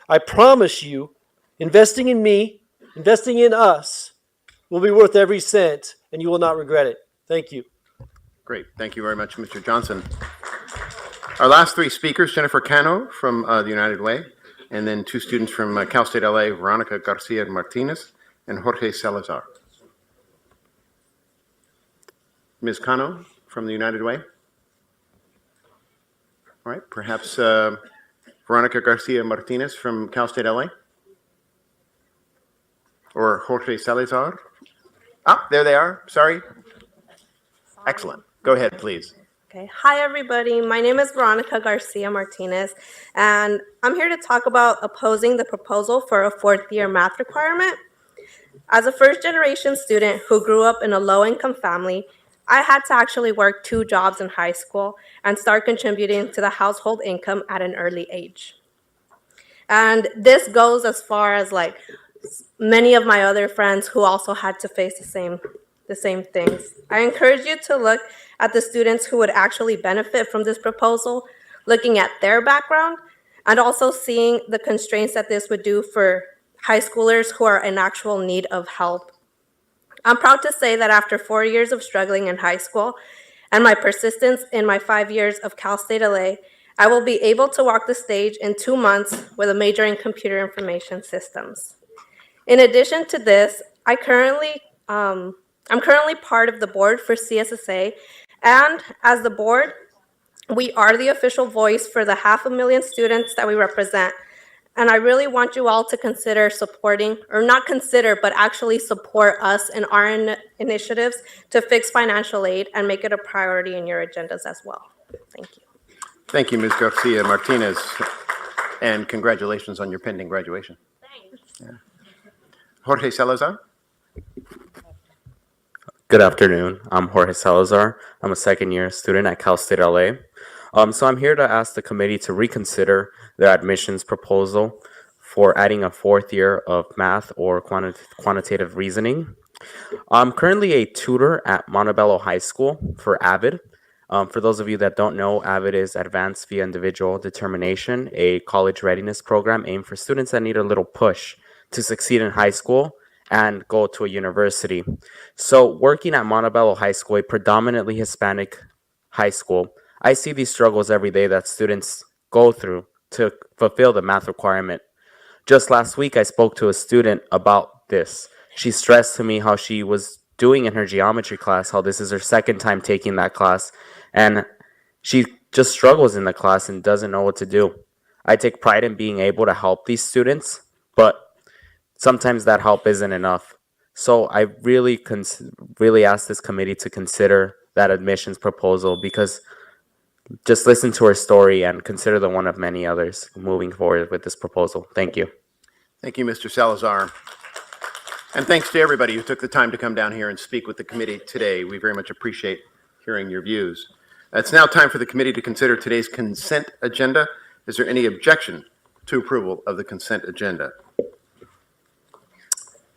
I promise you, investing in me, investing in us, will be worth every cent, and you will not regret it. Thank you. Great. Thank you very much, Mr. Johnson. Our last three speakers, Jennifer Cano from the United Way, and then two students from Cal State LA, Veronica Garcia Martinez and Jorge Salazar. Ms. Cano from the United Way. All right, perhaps Veronica Garcia Martinez from Cal State LA? Or Jorge Salazar? Ah, there they are. Sorry. Excellent. Go ahead, please. Okay. Hi, everybody. My name is Veronica Garcia Martinez, and I'm here to talk about opposing the proposal for a fourth-year math requirement. As a first-generation student who grew up in a low-income family, I had to actually work 2 jobs in high school and start contributing to the household income at an early age. And this goes as far as like many of my other friends who also had to face the same things. I encourage you to look at the students who would actually benefit from this proposal, looking at their background, and also seeing the constraints that this would do for high schoolers who are in actual need of help. I'm proud to say that after 4 years of struggling in high school and my persistence in my 5 years of Cal State LA, I will be able to walk the stage in 2 months with a major in computer information systems. In addition to this, I'm currently part of the board for CSSA, and as the board, we are the official voice for the 500,000 students that we represent. And I really want you all to consider supporting, or not consider, but actually support us in our initiatives to fix financial aid and make it a priority in your agendas as well. Thank you. Thank you, Ms. Garcia Martinez, and congratulations on your pending graduation. Thanks. Yeah. Jorge Salazar? Good afternoon. I'm Jorge Salazar. I'm a second-year student at Cal State LA. So I'm here to ask the committee to reconsider their admissions proposal for adding a 4th year of math or quantitative reasoning. I'm currently a tutor at Montebello High School for AVID. For those of you that don't know, AVID is Advanced via Individual Determination, a college readiness program aimed for students that need a little push to succeed in high school and go to a university. So working at Montebello High School, a predominantly Hispanic high school, I see these struggles every day that students go through to fulfill the math requirement. Just last week, I spoke to a student about this. She stressed to me how she was doing in her geometry class, how this is her second time taking that class, and she just struggles in the class and doesn't know what to do. I take pride in being able to help these students, but sometimes that help isn't enough. So I really ask this committee to consider that admissions proposal, because just listen to her story and consider the one of many others moving forward with this proposal. Thank you. Thank you, Mr. Salazar. And thanks to everybody who took the time to come down here and speak with the committee today. We very much appreciate hearing your views. It's now time for the committee to consider today's consent agenda. Is there any objection to approval of the consent agenda?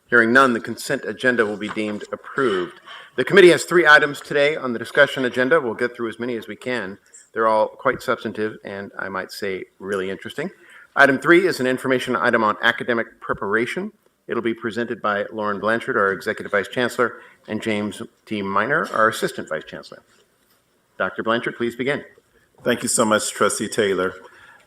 Hearing none, the consent agenda will be deemed approved. The committee has 3 items today on the discussion agenda. We'll get through as many as we can. They're all quite substantive and, I might say, really interesting. Item 3 is an information item on academic preparation. It'll be presented by Lauren Blanchard, our Executive Vice Chancellor, and James T. Minor, our Assistant Vice Chancellor. Dr. Blanchard, please begin. Thank you so much, Trustee Taylor.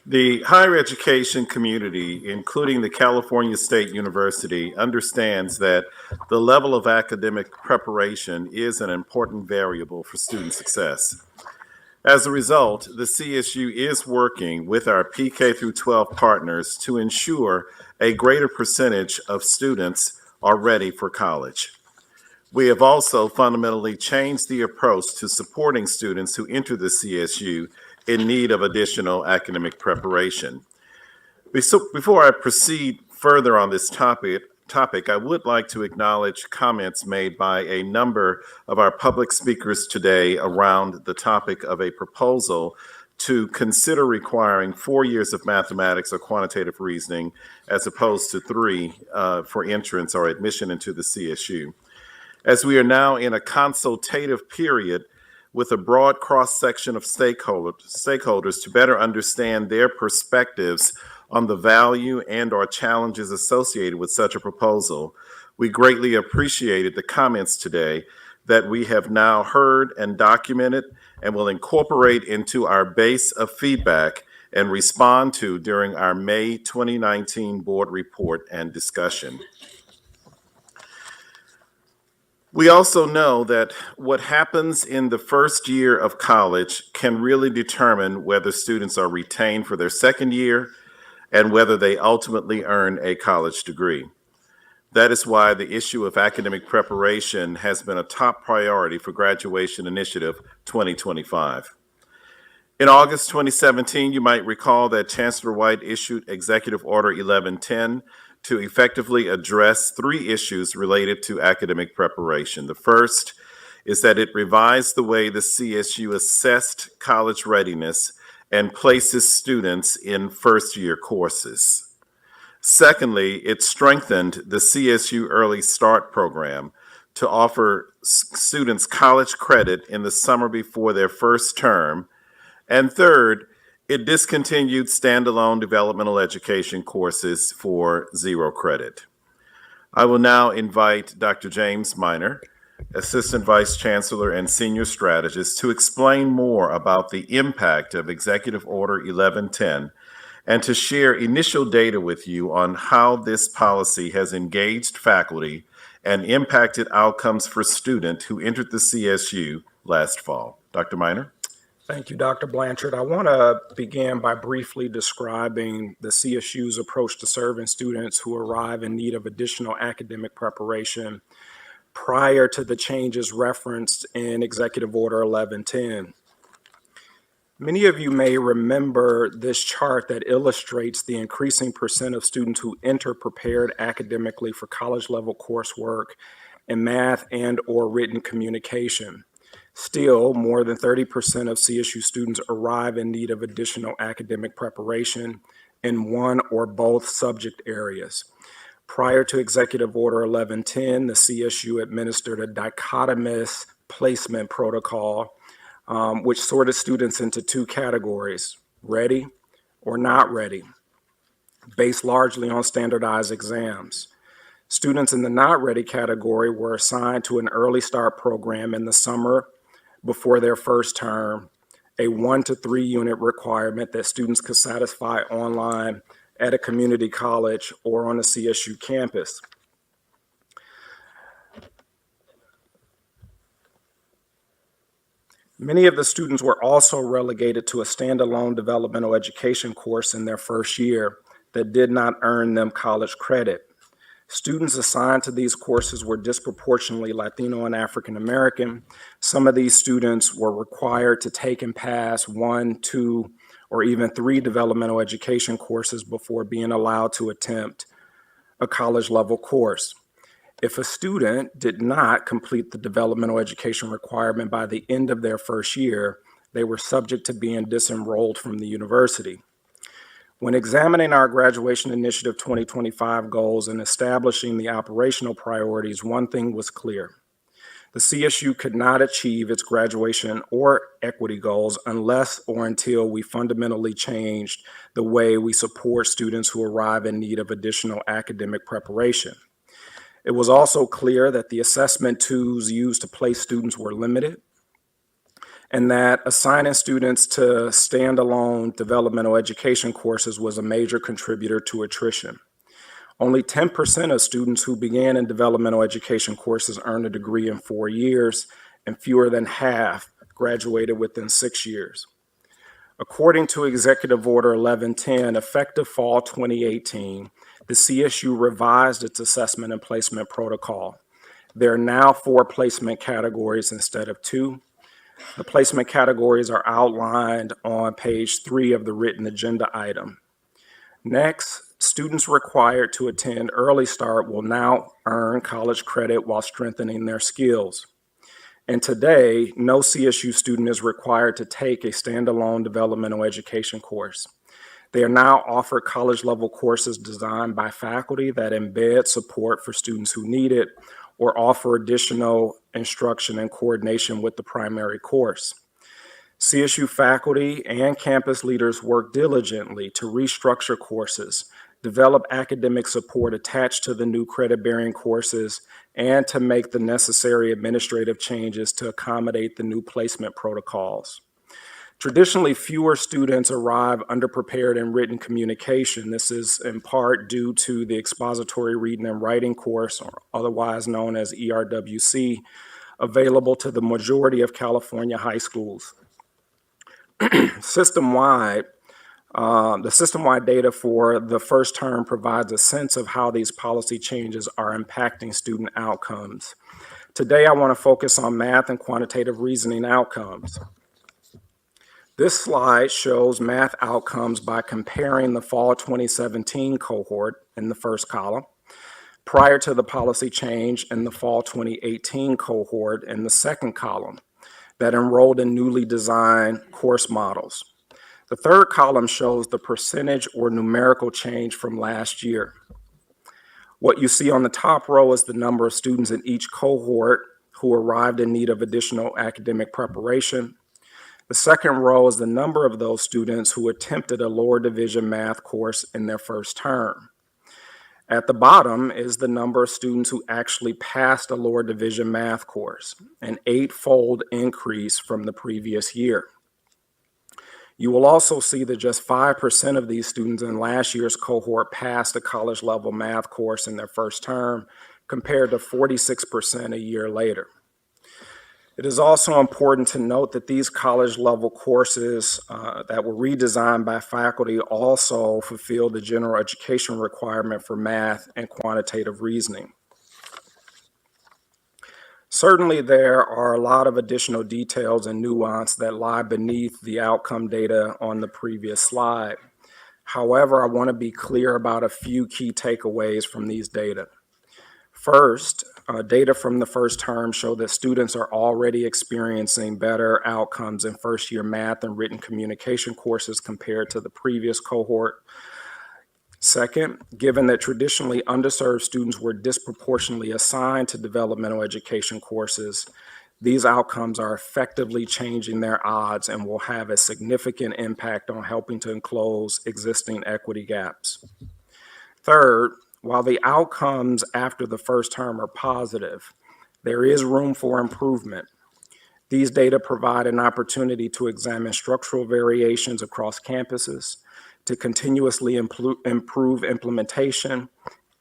The higher education community, including the California State University, understands that the level of academic preparation is an important variable for student success. As a result, the CSU is working with our PK through 12 partners to ensure a greater percentage of students are ready for college. We have also fundamentally changed the approach to supporting students who enter the CSU in need of additional academic preparation. Before I proceed further on this topic, I would like to acknowledge comments made by a number of our public speakers today around the topic of a proposal to consider requiring 4 years of mathematics or quantitative reasoning as opposed to 3 for entrance or admission into the CSU. As we are now in a consultative period with a broad cross-section of stakeholders to better understand their perspectives on the value and or challenges associated with such a proposal, we greatly appreciated the comments today that we have now heard and documented and will incorporate into our base of feedback and respond to during our May 2019 board report and discussion. We also know that what happens in the first year of college can really determine whether students are retained for their second year and whether they ultimately earn a college degree. That is why the issue of academic preparation has been a top priority for Graduation Initiative 2025. In August 2017, you might recall that Chancellor White issued Executive Order 1110 to effectively address 3 issues related to academic preparation. The first is that it revised the way the CSU assessed college readiness and places students in first-year courses. Secondly, it strengthened the CSU Early Start program to offer students college credit in the summer before their first term. And third, it discontinued standalone developmental education courses for 0 credit. I will now invite Dr. James Minor, Assistant Vice Chancellor and Senior Strategist, to explain more about the impact of Executive Order 1110 and to share initial data with you on how this policy has engaged faculty and impacted outcomes for students who entered the CSU last fall. Dr. Minor? Thank you, Dr. Blanchard. I want to begin by briefly describing the CSU's approach to serving students who arrive in need of additional academic preparation prior to the changes referenced in Executive Order 1110. Many of you may remember this chart that illustrates the increasing percent of students who enter prepared academically for college-level coursework in math and/or written communication. Still, more than 30% of CSU students arrive in need of additional academic preparation in one or both subject areas. Prior to Executive Order 1110, the CSU administered a dichotomous placement protocol, which sorted students into 2 categories, ready or not ready, based largely on standardized exams. Students in the not ready category were assigned to an early start program in the summer before their first term, a 1 to 3 unit requirement that students could satisfy online at a community college or on a CSU campus. Many of the students were also relegated to a standalone developmental education course in their first year that did not earn them college credit. Students assigned to these courses were disproportionately Latino and African American. Some of these students were required to take and pass 1, 2, or even 3 developmental education courses before being allowed to attempt a college level course. If a student did not complete the developmental education requirement by the end of their first year, they were subject to being disenrolled from the university. When examining our Graduation Initiative 2025 goals and establishing the operational priorities, one thing was clear. The CSU could not achieve its graduation or equity goals unless or until we fundamentally changed the way we support students who arrive in need of additional academic preparation. It was also clear that the assessment tools used to place students were limited, and that assigning students to standalone developmental education courses was a major contributor to attrition. Only 10% of students who began in developmental education courses earned a degree in 4 years, and fewer than half graduated within 6 years. According to Executive Order 1110, effective fall 2018, the CSU revised its assessment and placement protocol. There are now 4 placement categories instead of 2. The placement categories are outlined on page 3 of the written agenda item. Next, students required to attend Early Start will now earn college credit while strengthening their skills. And today, no CSU student is required to take a standalone developmental education course. They are now offered college-level courses designed by faculty that embed support for students who need it or offer additional instruction and coordination with the primary course. CSU faculty and campus leaders work diligently to restructure courses, develop academic support attached to the new credit-bearing courses, and to make the necessary administrative changes to accommodate the new placement protocols. Traditionally, fewer students arrive underprepared in written communication. This is in part due to the expository reading and writing course, or otherwise known as ERWC, available to the majority of California high schools. System-wide, the system-wide data for the first term provides a sense of how these policy changes are impacting student outcomes. Today, I want to focus on math and quantitative reasoning outcomes. This slide shows math outcomes by comparing the fall 2017 cohort in the first column prior to the policy change in the fall 2018 cohort in the second column that enrolled in newly designed course models. The third column shows the percentage or numerical change from last year. What you see on the top row is the number of students in each cohort who arrived in need of additional academic preparation. The second row is the number of those students who attempted a lower division math course in their first term. At the bottom is the number of students who actually passed a lower division math course, an 8-fold increase from the previous year. You will also see that just 5% of these students in last year's cohort passed a college level math course in their first term, compared to 46% a year later. It is also important to note that these college level courses that were redesigned by faculty also fulfill the general education requirement for math and quantitative reasoning. Certainly, there are a lot of additional details and nuance that lie beneath the outcome data on the previous slide. However, I want to be clear about a few key takeaways from these data. First, data from the first term show that students are already experiencing better outcomes in first-year math and written communication courses compared to the previous cohort. Second, given that traditionally underserved students were disproportionately assigned to developmental education courses, these outcomes are effectively changing their odds and will have a significant impact on helping to close existing equity gaps. Third, while the outcomes after the first term are positive, there is room for improvement. These data provide an opportunity to examine structural variations across campuses, to continuously improve implementation,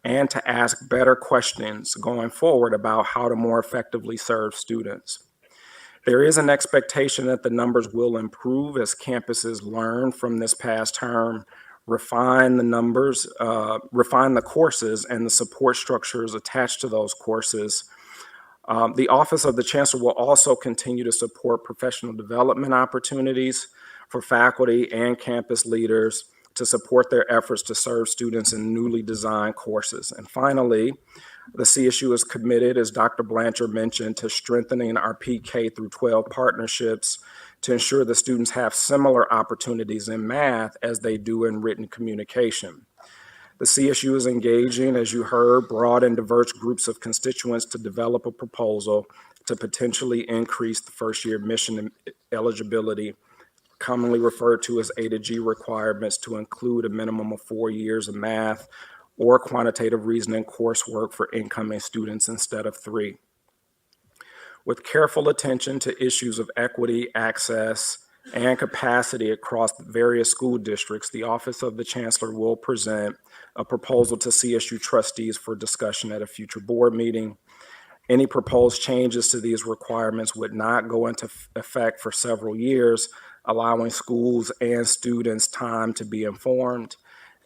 and to ask better questions going forward about how to more effectively serve students. There is an expectation that the numbers will improve as campuses learn from this past term, refine the courses and the support structures attached to those courses. The Office of the Chancellor will also continue to support professional development opportunities for faculty and campus leaders to support their efforts to serve students in newly designed courses. And finally, the CSU is committed, as Dr. Blanchard mentioned, to strengthening our PK through 12 partnerships to ensure that students have similar opportunities in math as they do in written communication. The CSU is engaging, as you heard, broad and diverse groups of constituents to develop a proposal to potentially increase the first-year admission eligibility, commonly referred to as A to G requirements, to include a minimum of 4 years of math or quantitative reasoning coursework for incoming students instead of 3. With careful attention to issues of equity, access, and capacity across various school districts, the Office of the Chancellor will present a proposal to CSU trustees for discussion at a future board meeting. Any proposed changes to these requirements would not go into effect for several years, allowing schools and students time to be informed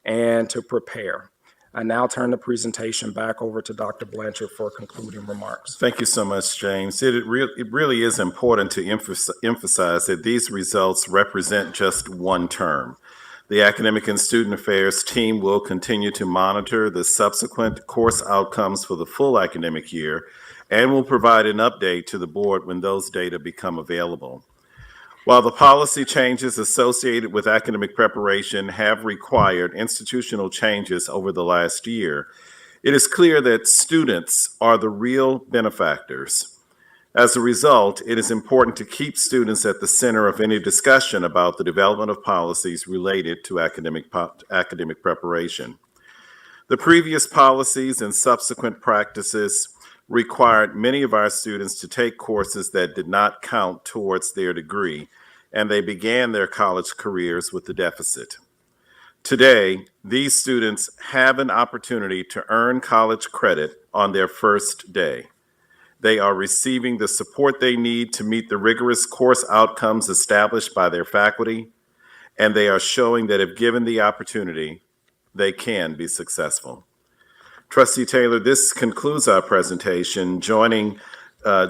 and to prepare. I now turn the presentation back over to Dr. Blanchard for concluding remarks. Thank you so much, James. It really is important to emphasize that these results represent just one term. The Academic and Student Affairs team will continue to monitor the subsequent course outcomes for the full academic year and will provide an update to the board when those data become available. While the policy changes associated with academic preparation have required institutional changes over the last year, it is clear that students are the real benefactors. As a result, it is important to keep students at the center of any discussion about the development of policies related to academic preparation. The previous policies and subsequent practices required many of our students to take courses that did not count towards their degree, and they began their college careers with a deficit. Today, these students have an opportunity to earn college credit on their first day. They are receiving the support they need to meet the rigorous course outcomes established by their faculty, and they are showing that if given the opportunity, they can be successful. Trustee Taylor, this concludes our presentation. Joining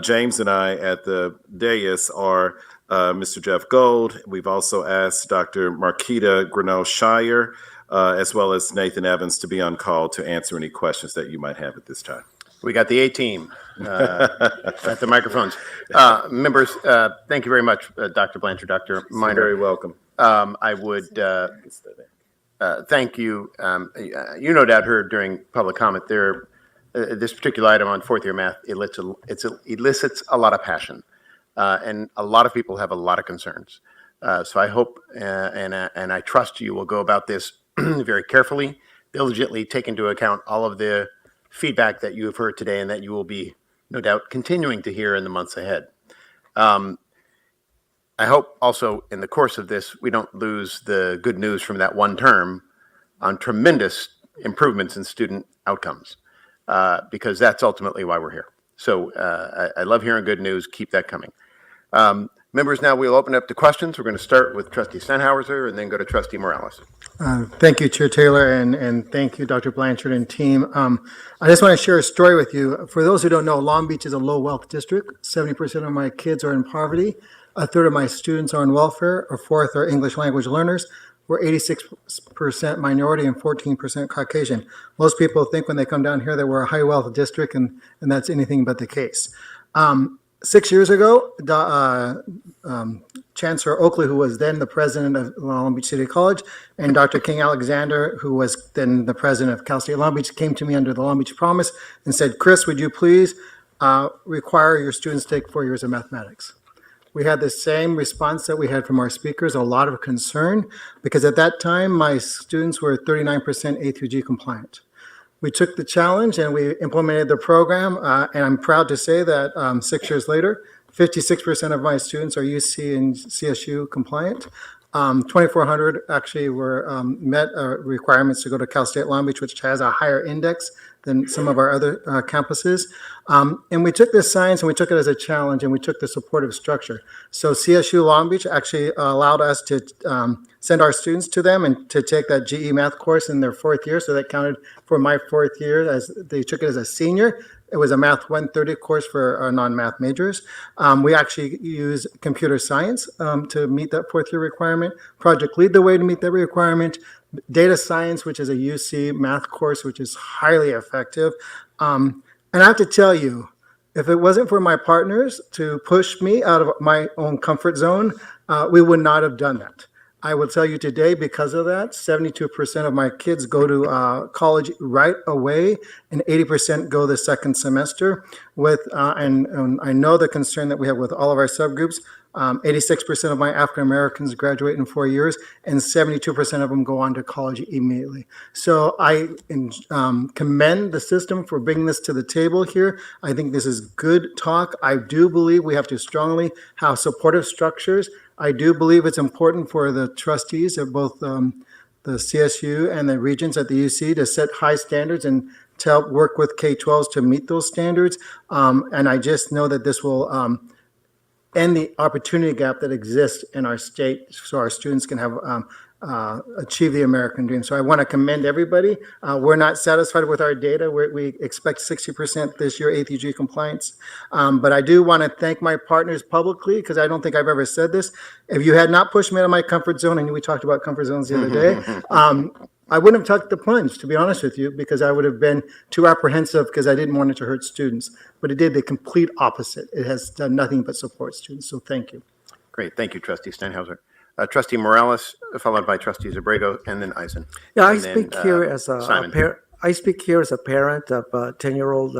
James and I at the dais are Mr. Jeff Gold. We've also asked Dr. Marquita Grinnell-Shire, as well as Nathan Evans, to be on call to answer any questions that you might have at this time. We got the A-team at the microphones. Members, thank you very much, Dr. Blanchard, Dr. Minor. Very welcome. I would thank you. You no doubt heard during public comment there, this particular item on fourth year math elicits a lot of passion, and a lot of people have a lot of concerns. So I hope and I trust you will go about this very carefully, diligently, take into account all of the feedback that you have heard today and that you will be no doubt continuing to hear in the months ahead. I hope also in the course of this, we don't lose the good news from that one term on tremendous improvements in student outcomes, because that's ultimately why we're here. So I love hearing good news. Keep that coming. Members, now we'll open up to questions. We're going to start with Trustee Sennhauser and then go to Trustee Morales. Thank you, Chair Taylor, and thank you, Dr. Blanchard and team. I just want to share a story with you. For those who don't know, Long Beach is a low-wealth district. 70% of my kids are in poverty. A third of my students are on welfare. A fourth are English language learners. We're 86% minority and 14% Caucasian. Most people think when they come down here that we're a high-wealth district, and that's anything but the case. 6 years ago, Chancellor Oakley, who was then the president of Long Beach City College, and Dr. King Alexander, who was then the president of Cal State Long Beach, came to me under the Long Beach Promise and said, "Chris, would you please require your students to take 4 years of mathematics?" We had the same response that we had from our speakers, a lot of concern, because at that time, my students were 39% A through G compliant. We took the challenge and we implemented the program, and I'm proud to say that 6 years later, 56% of my students are UC and CSU compliant. 2,400 actually were met requirements to go to Cal State Long Beach, which has a higher index than some of our other campuses. And we took this science and we took it as a challenge, and we took the supportive structure. So CSU Long Beach actually allowed us to send our students to them and to take that GE math course in their fourth year. So that counted for my fourth year, as they took it as a senior. It was a Math 130 course for our non-math majors. We actually use computer science to meet that fourth year requirement. Project Lead the Way to meet that requirement. Data science, which is a UC math course, which is highly effective. And I have to tell you, if it wasn't for my partners to push me out of my own comfort zone, we would not have done that. I will tell you today, because of that, 72% of my kids go to college right away, and 80% go the second semester. And I know the concern that we have with all of our subgroups. 86% of my African Americans graduate in 4 years, and 72% of them go on to college immediately. So I commend the system for bringing this to the table here. I think this is good talk. I do believe we have to strongly have supportive structures. I do believe it's important for the trustees of both the CSU and the regents at the UC to set high standards and to help work with K-12s to meet those standards. And I just know that this will end the opportunity gap that exists in our state so our students can have achieve the American dream. So I want to commend everybody. We're not satisfied with our data. We expect 60% this year A through G compliance. But I do want to thank my partners publicly, because I don't think I've ever said this. If you had not pushed me out of my comfort zone, and we talked about comfort zones the other day, I wouldn't have tucked the plunge, to be honest with you, because I would have been too apprehensive because I didn't want it to hurt students. But it did the complete opposite. It has done nothing but support students. So thank you. Great. Thank you, Trustee Sennhauser. Trustee Morales, followed by Trustee Zabrego, and then Eisen. Yeah, I And speak then, here as a Simon. I speak here as a parent of 10-year-old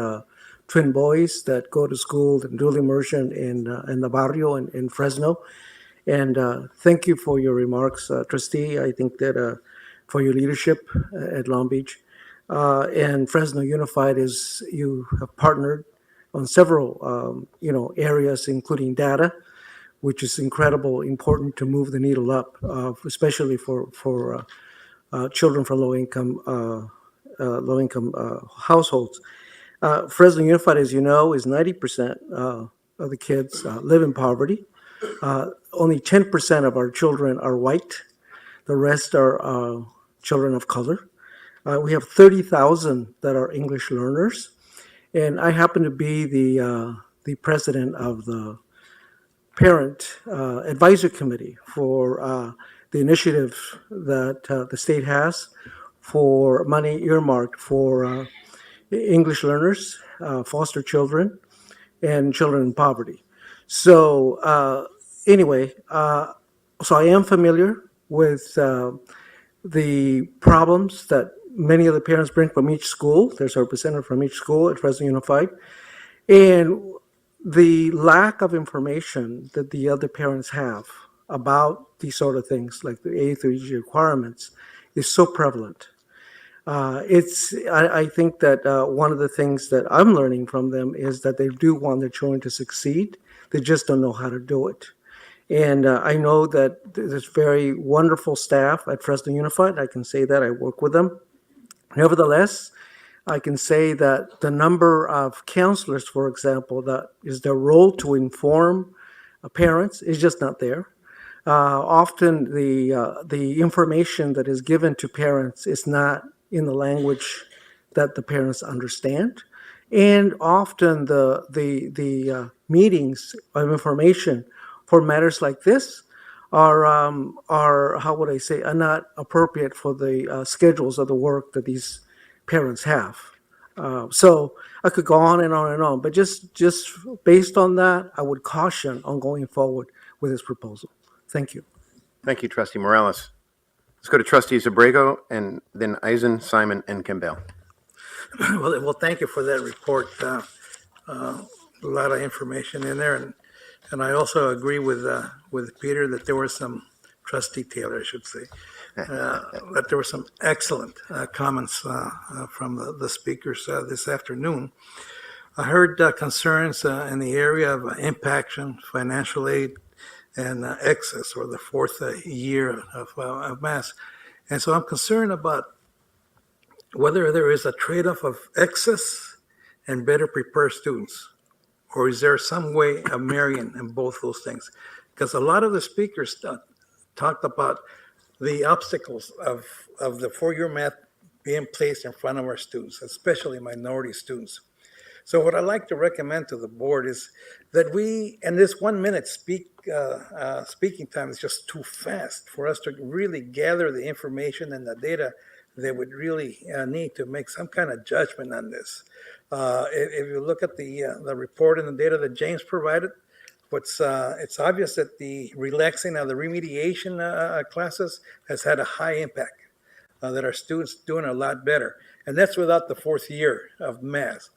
twin boys that go to school in dual immersion in the barrio in Fresno. And thank you for your remarks, Trustee. I think that for your leadership at Long Beach. And Fresno Unified is, you have partnered on several areas, including data, which is incredible important to move the needle up, especially for children from low-income households. Fresno Unified, as you know, is 90% of the kids live in poverty. Only 10% of our children are white. The rest are children of color. We have 30,000 that are English learners. And I happen to be the president of the parent advisory committee for the initiative that the state has for money earmarked for English learners, foster children, and children in poverty. So anyway, so I am familiar with the problems that many of the parents bring from each school. There's a representative from each school at Fresno Unified. And the lack of information that the other parents have about these sort of things, like the A3G requirements, is so prevalent. I think that one of the things that I'm learning from them is that they do want their children to succeed. They just don't know how to do it. And I know that there's very wonderful staff at Fresno Unified. I can say that. I work with them. Nevertheless, I can say that the number of counselors, for example, that is their role to inform parents is just not there. Often the information that is given to parents is not in the language that the parents understand. And often the meetings of information for matters like this are how would I say, are not appropriate for the schedules of the work that these parents have. So I could go on and on and on, but just based on that, I would caution on going forward with this proposal. Thank you. Thank you, Trustee Morales. Let's go to Trustees Abrego and then Eisen, Simon, and Campbell. Well, thank you for that report. A lot of information in there, and I also agree with Peter that there were some, Trustee Taylor, I should say, that there were some excellent comments from the speakers this afternoon. I heard concerns in the area of impaction, financial aid, and excess, or the fourth year of mass. And so I'm concerned about whether there is a trade-off of excess and better prepared students, or is there some way of marrying in both those things? Because a lot of the speakers talked about the obstacles of the four-year math being placed in front of our students, especially minority students. So what I'd like to recommend to the board is that we, and this 1 minute speaking time is just too fast for us to really gather the information and the data that would really need to make some kind of judgment on this. If you look at the report and the data that James provided, it's obvious that the relaxing of the remediation classes has had a high impact, that our students doing a lot better. And that's without the fourth year of math.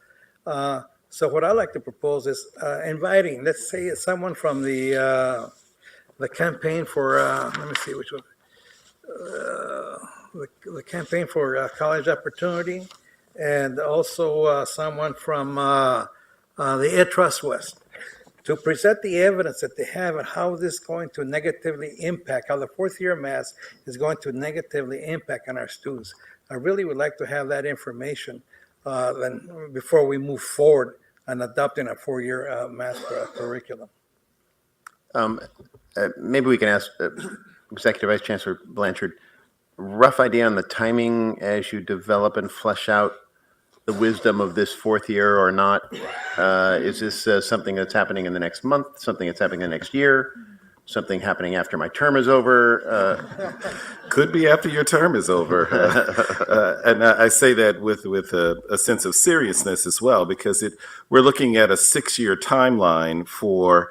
So what I like to propose is inviting, let's say, someone from the campaign for, let me see which one, the campaign for college opportunity, and also someone from the Ed Trust West, to present the evidence that they have and how this is going to negatively impact, how the fourth year math is going to negatively impact on our students. I really would like to have that information then before we move forward on adopting a four-year math curriculum. Maybe we can ask Executive Vice Chancellor Blanchard, rough idea on the timing as you develop and flesh out the wisdom of this fourth year or not? Is this something that's happening in the next month, something that's happening in the next year, something happening after my term is over? Could be after your term is over. And I say that with a sense of seriousness as well, because we're looking at a 6-year timeline for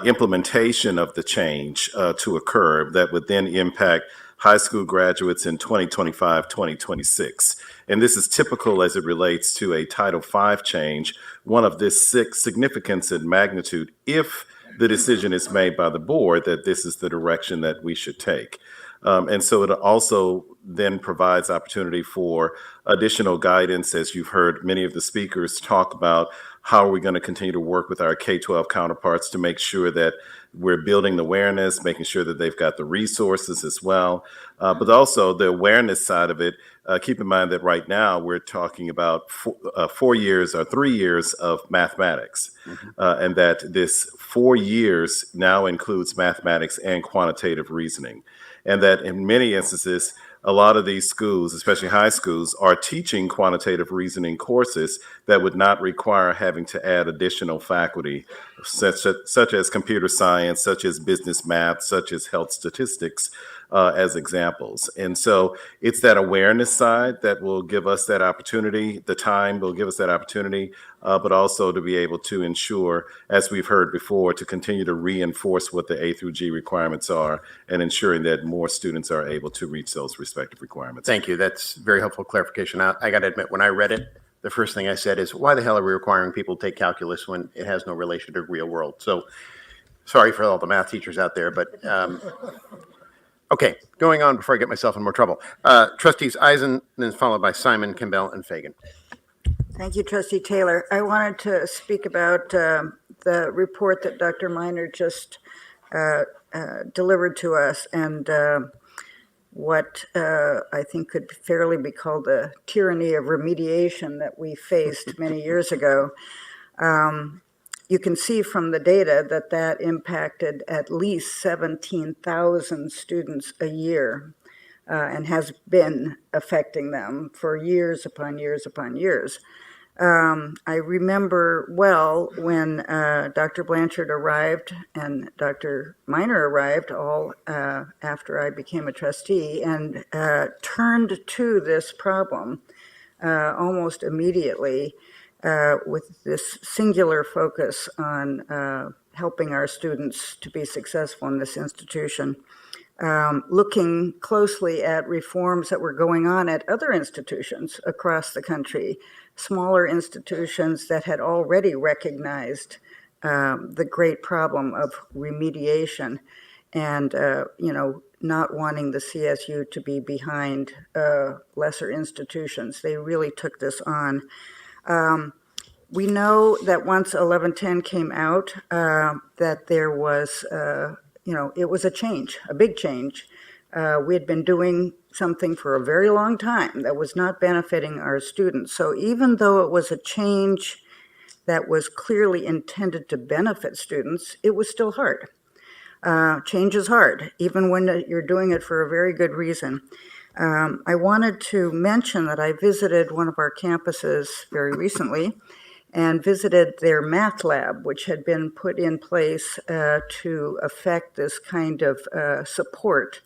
implementation of the change to occur that would then impact high school graduates in 2025, 2026. And this is typical as it relates to a Title V change, one of this significance and magnitude, if the decision is made by the board that this is the direction that we should take. And so it also then provides opportunity for additional guidance, as you've heard many of the speakers talk about. How are we going to continue to work with our K-12 counterparts to make sure that we're building the awareness, making sure that they've got the resources as well, but also the awareness side of it. Keep in mind that right now we're talking about 4 years or 3 years of mathematics, and that this 4 years now includes mathematics and quantitative reasoning, and that in many instances, a lot of these schools, especially high schools, are teaching quantitative reasoning courses that would not require having to add additional faculty such as computer science, such as business math, such as health statistics, as examples. And so it's that awareness side that will give us that opportunity. The time will give us that opportunity, but also to be able to ensure, as we've heard before, to continue to reinforce what the A through G requirements are and ensuring that more students are able to reach those respective requirements. Thank you. That's very helpful clarification. I got to admit, when I read it, the first thing I said is, why the hell are we requiring people to take calculus when it has no relation to the real world? So sorry for all the math teachers out there, but okay, going on before I get myself in more trouble. Trustees Eisen, then followed by Simon, Campbell, and Fagan. Thank you, Trustee Taylor. I wanted to speak about the report that Dr. Miner just delivered to us, and what I think could fairly be called the tyranny of remediation that we faced many years ago. You can see from the data that that impacted at least 17,000 students a year, and has been affecting them for years upon years upon years. I remember well when Dr. Blanchard arrived and Dr. Miner arrived, all after I became a trustee, and turned to this problem almost immediately with this singular focus on helping our students to be successful in this institution. Looking closely at reforms that were going on at other institutions across the country, smaller institutions that had already recognized the great problem of remediation and, not wanting the CSU to be behind lesser institutions. They really took this on. We know that once 1110 came out, that there was it was a change, a big change. We had been doing something for a very long time that was not benefiting our students. So even though it was a change that was clearly intended to benefit students, it was still hard. Change is hard, even when you're doing it for a very good reason. I wanted to mention that I visited one of our campuses very recently and visited their math lab, which had been put in place to affect this kind of support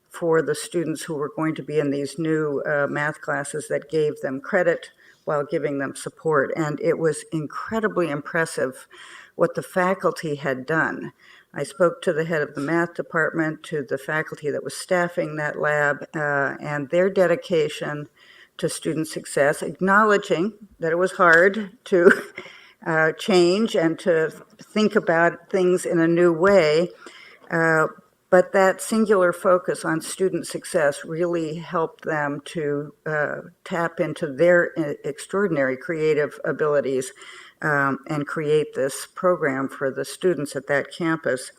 for the students who were going to be in these new math classes that gave them credit while giving them support. And it was incredibly impressive what the faculty had done. I spoke to the head of the math department, to the faculty that was staffing that lab, and their dedication to student success, acknowledging that it was hard to change and to think about things in a new way. But that singular focus on student success really helped them to tap into their extraordinary creative abilities and create this program for the students at that campus.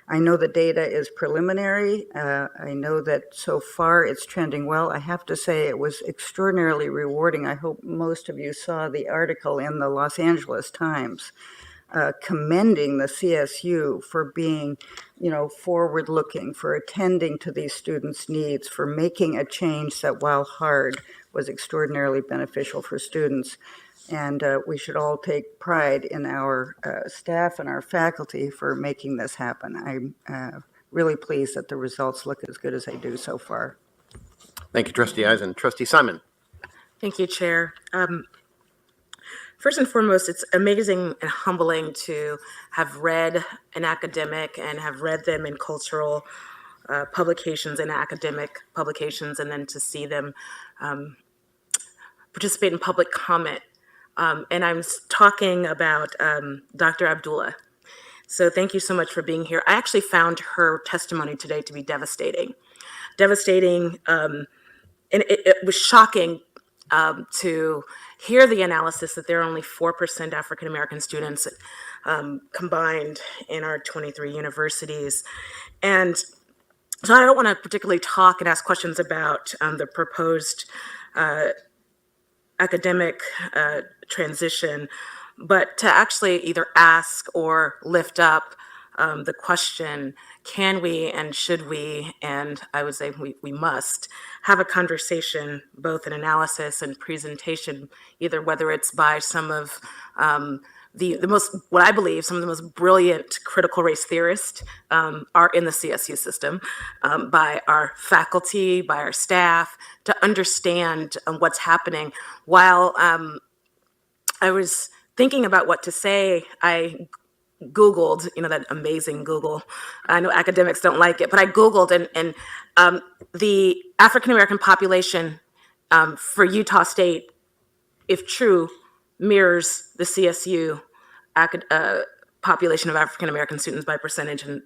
I know the data is preliminary. I know that so far it's trending well. I have to say it was extraordinarily rewarding. I hope most of you saw the article in the Los Angeles Times commending the CSU for being, forward-looking, for attending to these students' needs, for making a change that, while hard, was extraordinarily beneficial for students. And we should all take pride in our staff and our faculty for making this happen. I'm really pleased that the results look as good as they do so far. Thank you, Trustee Eisen. Trustee Simon. Thank you, Chair. First and foremost, it's amazing and humbling to have read an academic and have read them in cultural publications and academic publications, and then to see them participate in public comment. And I'm talking about Dr. Abdullah. So thank you so much for being here. I actually found her testimony today to be devastating. Devastating, and it was shocking to hear the analysis that there are only 4% African-American students combined in our 23 universities. And so I don't want to particularly talk and ask questions about the proposed academic transition, but to actually either ask or lift up the question, can we and should we, and I would say we must, have a conversation, both in analysis and presentation, either whether it's by some of the most, what I believe, some of the most brilliant critical race theorists are in the CSU system, by our faculty, by our staff, to understand what's happening. While I was thinking about what to say, I Googled, that amazing Google. I know academics don't like it, but I Googled, and the African-American population for Utah State, if true, mirrors the CSU population of African-American students by percentage, and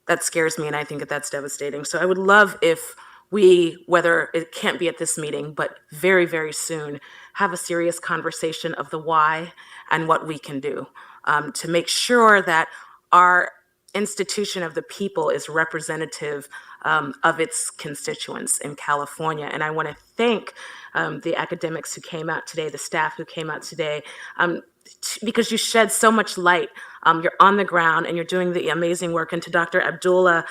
that scares me, and I think that that's devastating. So I would love if we, whether it can't be at this meeting, but very, very soon, have a serious conversation of the why and what we can do to make sure that our institution of the people is representative of its constituents in California. And I want to thank the academics who came out today, the staff who came out today, because you shed so much light. You're on the ground and you're doing the amazing work. And to Dr. Abdullah,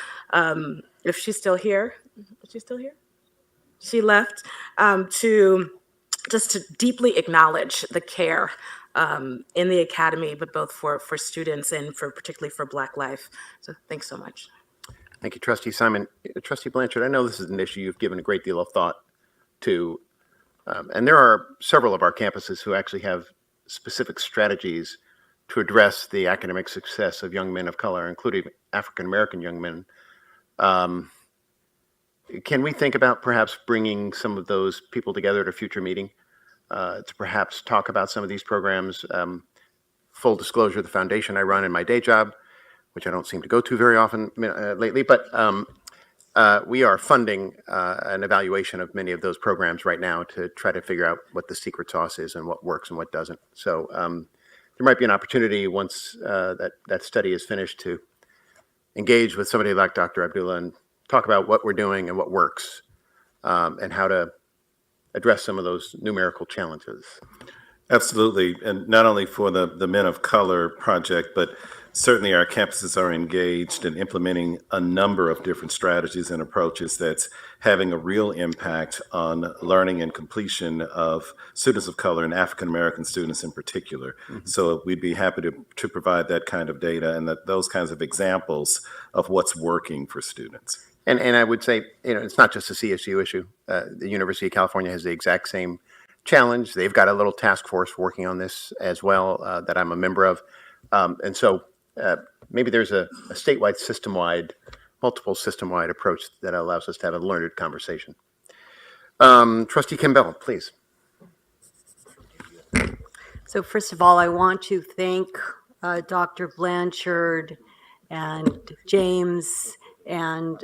if she's still here, is she still here? She left, to deeply acknowledge the care in the academy, but both for students and particularly for Black life. So thanks so much. Thank you, Trustee Simon. Trustee Blanchard, I know this is an issue you've given a great deal of thought to, and there are several of our campuses who actually have specific strategies to address the academic success of young men of color, including African-American young men. Can we think about perhaps bringing some of those people together at a future meeting to perhaps talk about some of these programs? Full disclosure, the foundation I run in my day job, which I don't seem to go to very often lately, but we are funding an evaluation of many of those programs right now to try to figure out what the secret sauce is and what works and what doesn't. So there might be an opportunity once that study is finished to engage with somebody like Dr. Abdullah and talk about what we're doing and what works and how to address some of those numerical challenges. Absolutely. And not only for the Men of Color project, but certainly our campuses are engaged in implementing a number of different strategies and approaches that's having a real impact on learning and completion of students of color and African American students in particular. Mm-hmm. So we'd be happy to provide that kind of data and those kinds of examples of what's working for students. And I would say, it's not just a CSU issue. The University of California has the exact same challenge. They've got a little task force working on this as well that I'm a member of. And so maybe there's a statewide, multiple system-wide approach that allows us to have a learned conversation. Trustee Campbell, please. So first of all, I want to thank Dr. Blanchard and James and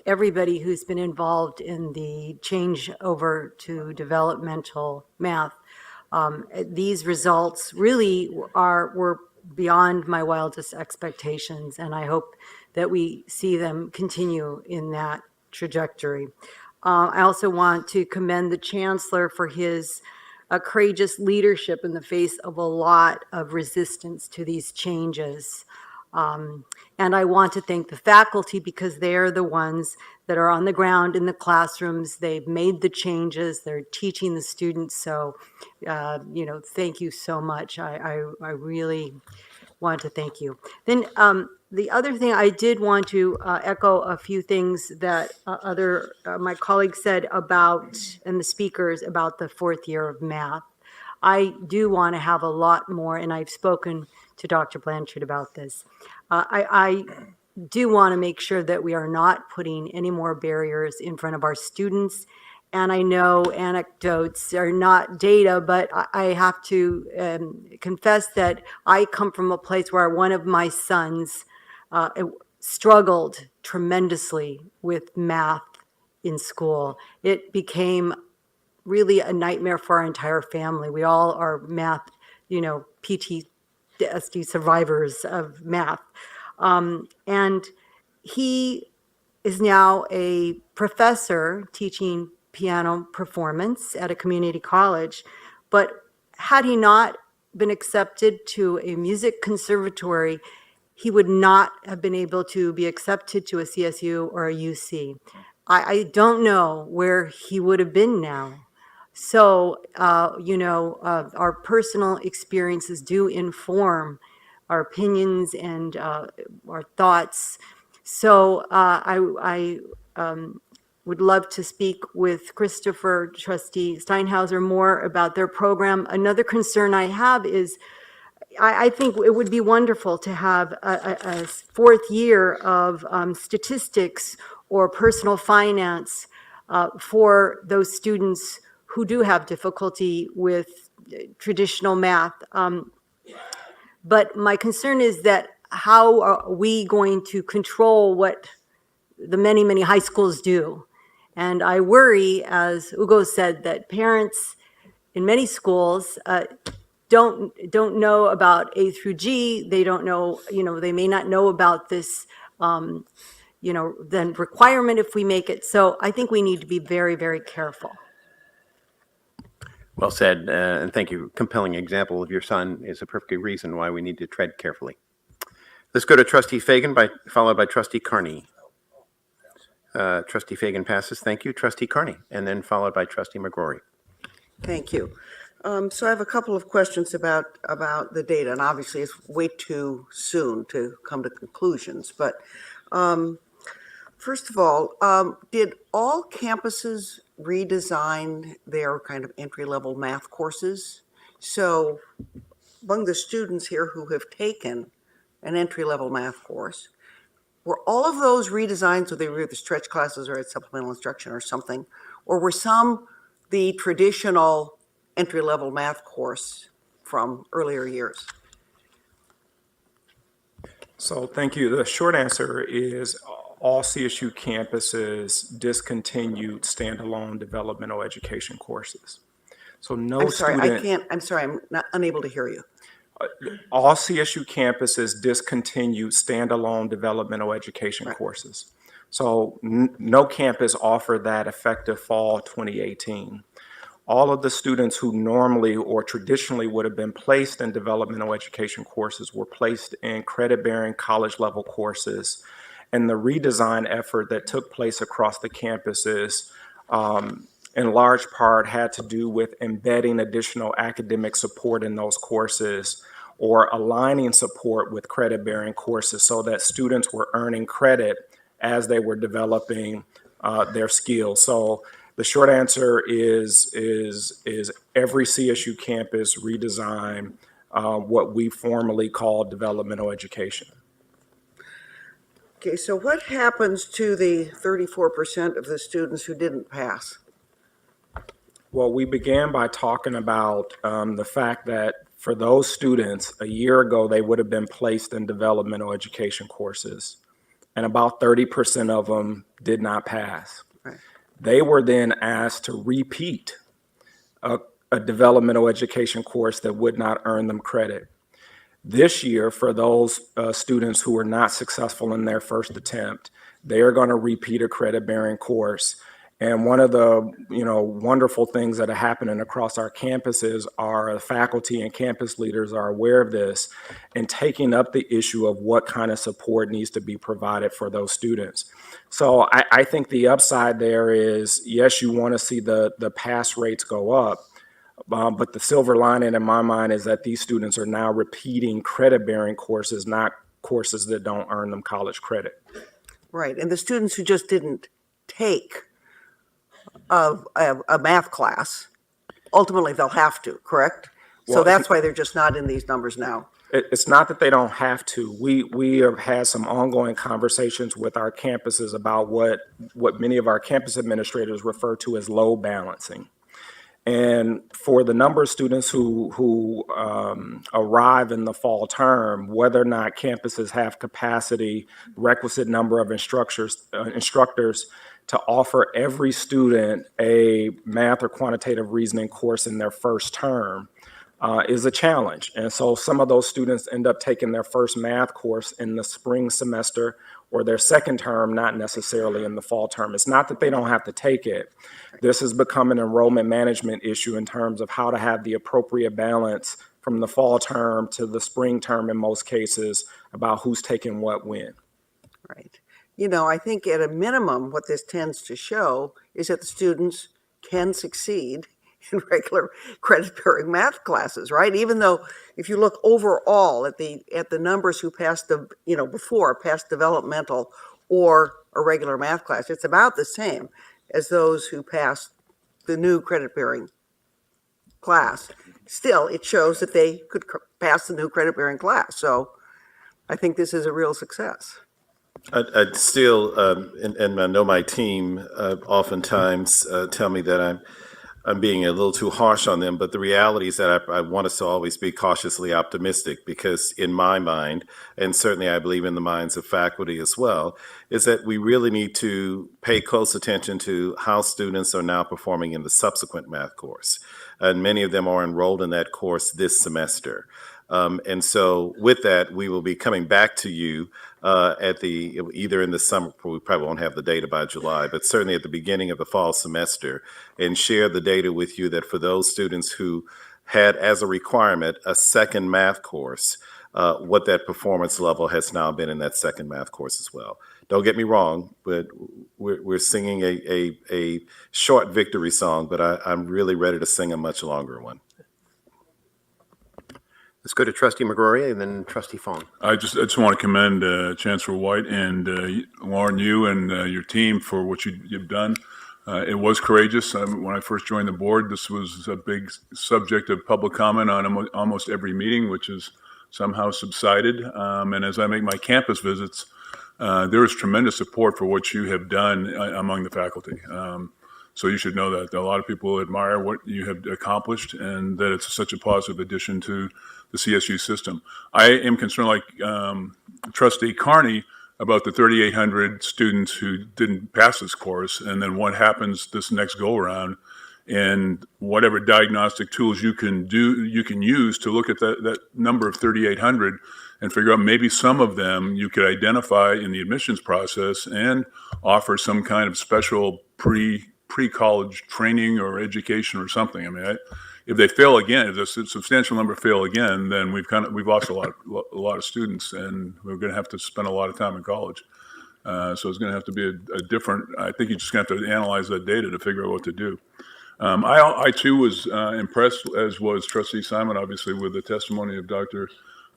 everybody who's been involved in the change over to developmental math. These results really were beyond my wildest expectations, and I hope that we see them continue in that trajectory. I also want to commend the Chancellor for his courageous leadership in the face of a lot of resistance to these changes. And I want to thank the faculty because they're the ones that are on the ground in the classrooms. They've made the changes. They're teaching the students. So, thank you so much. I really want to thank you. Then the other thing I did want to echo a few things that my colleagues said about, and the speakers, about the fourth year of math. I do want to have a lot more, and I've spoken to Dr. Blanchard about this. I do want to make sure that we are not putting any more barriers in front of our students. And I know anecdotes are not data, but I have to confess that I come from a place where one of my sons struggled tremendously with math in school. It became really a nightmare for our entire family. We all are math, PTSD survivors of math. And he is now a professor teaching piano performance at a community college. But had he not been accepted to a music conservatory, he would not have been able to be accepted to a CSU or a UC. I don't know where he would have been now. So, our personal experiences do inform our opinions and our thoughts. So I would love to speak with Christopher, Trustee Steinhauser, more about their program. Another concern I have is I think it would be wonderful to have a fourth year of statistics or personal finance for those students who do have difficulty with traditional math. But my concern is that how are we going to control what the many, many high schools do? And I worry, as Hugo said, that parents in many schools don't know about A through G. They don't know, they may not know about this, then requirement if we make it. So I think we need to be very, very careful. Well said, and thank you. Compelling example of your son is a perfect reason why we need to tread carefully. Let's go to Trustee Fagan, followed by Trustee Carney. Trustee Fagan passes. Thank you. Trustee Carney, and then followed by Trustee McGrory. Thank you. So I have a couple of questions about the data, and obviously it's way too soon to come to conclusions. But first of all, did all campuses redesign their kind of entry-level math courses? So among the students here who have taken an entry-level math course, were all of those redesigned so they were either stretch classes or had supplemental instruction or something? Or were some the traditional entry-level math course from earlier years? So thank you. The short answer is all CSU campuses discontinued standalone developmental education courses. So no student. I'm sorry, I'm not unable to hear you. All CSU campuses discontinued standalone developmental education courses. So no campus offered that effective fall 2018. All of the students who normally or traditionally would have been placed in developmental education courses were placed in credit-bearing college-level courses. And the redesign effort that took place across the campuses in large part had to do with embedding additional academic support in those courses or aligning support with credit-bearing courses so that students were earning credit as they were developing their skills. So the short answer is every CSU campus redesigned what we formerly called developmental education. Okay, so what happens to the 34% of the students who didn't pass? Well, we began by talking about the fact that for those students, a year ago, they would have been placed in developmental education courses, and about 30% of them did not pass. Right. They were then asked to repeat a developmental education course that would not earn them credit. This year, for those students who were not successful in their first attempt, they are going to repeat a credit-bearing course. And one of the wonderful things that are happening across our campuses are the faculty and campus leaders are aware of this and taking up the issue of what kind of support needs to be provided for those students. So I think the upside there is, yes, you want to see the pass rates go up, but the silver lining in my mind is that these students are now repeating credit-bearing courses, not courses that don't earn them college credit. Right, and the students who just didn't take a math class, ultimately they'll have to, correct? So Well, that's why they're just not in these numbers now. It's not that they don't have to. We have had some ongoing conversations with our campuses about what many of our campus administrators refer to as load balancing. And for the number of students who arrive in the fall term, whether or not campuses have capacity, requisite number of instructors to offer every student a math or quantitative reasoning course in their first term is a challenge. And so some of those students end up taking their first math course in the spring semester or their second term, not necessarily in the fall term. It's not that they don't have to take it. This has become an enrollment management issue in terms of how to have the appropriate balance from the fall term to the spring term in most cases about who's taking what when. Right. You know, I think at a minimum, what this tends to show is that the students can succeed in regular credit-bearing math classes, right? Even though if you look overall at the numbers who passed the, before passed developmental or a regular math class, it's about the same as those who passed the new credit-bearing class. Still, it shows that they could pass the new credit-bearing class. So I think this is a real success. I'd still, and I know my team oftentimes tell me that I'm being a little too harsh on them, but the reality is that I want us to always be cautiously optimistic, because in my mind, and certainly I believe in the minds of faculty as well, is that we really need to pay close attention to how students are now performing in the subsequent math course. And many of them are enrolled in that course this semester. And so with that, we will be coming back to you either in the summer, we probably won't have the data by July, but certainly at the beginning of the fall semester, and share the data with you that for those students who had as a requirement a second math course, what that performance level has now been in that second math course as well. Don't get me wrong, but we're singing a short victory song, but I'm really ready to sing a much longer one. Let's go to Trustee McGrory and then Trustee Fong. I just want to commend Chancellor White and Lauren, you and your team for what you've done. It was courageous. When I first joined the board, this was a big subject of public comment on almost every meeting, which has somehow subsided. And as I make my campus visits, there is tremendous support for what you have done among the faculty. So you should know that a lot of people admire what you have accomplished, and that it's such a positive addition to the CSU system. I am concerned, like Trustee Carney, about the 3,800 students who didn't pass this course, and then what happens this next go around, and whatever diagnostic tools you can use to look at that number of 3,800 and figure out maybe some of them you could identify in the admissions process and offer some kind of special pre-college training or education or something. I mean, if they fail again, if a substantial number fail again, then we've lost a lot of students, and we're going to have to spend a lot of time in college. So it's going to have to be a different. I think you're just going to have to analyze that data to figure out what to do. I too was impressed, as was Trustee Simon, obviously, with the testimony of Dr.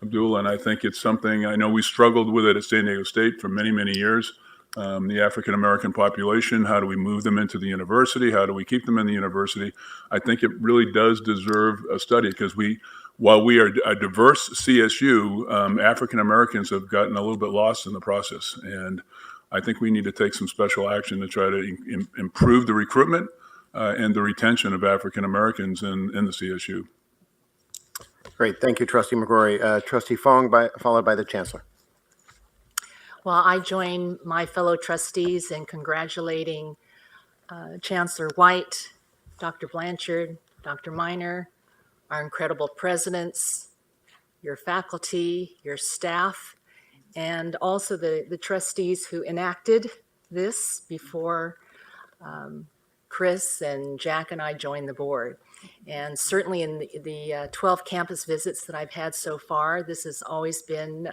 Abdullah, and I think it's something. I know we struggled with it at San Diego State for many, many years. The African American population, how do we move them into the university? How do we keep them in the university? I think it really does deserve a study, because while we are a diverse CSU, African Americans have gotten a little bit lost in the process. And I think we need to take some special action to try to improve the recruitment and the retention of African Americans in the CSU. Great. Thank you, Trustee McGrory. Trustee Fong, followed by the Chancellor. Well, I join my fellow trustees in congratulating Chancellor White, Dr. Blanchard, Dr. Minor, our incredible presidents, your faculty, your staff, and also the trustees who enacted this before Chris and Jack and I joined the board. And certainly in the 12 campus visits that I've had so far, this has always been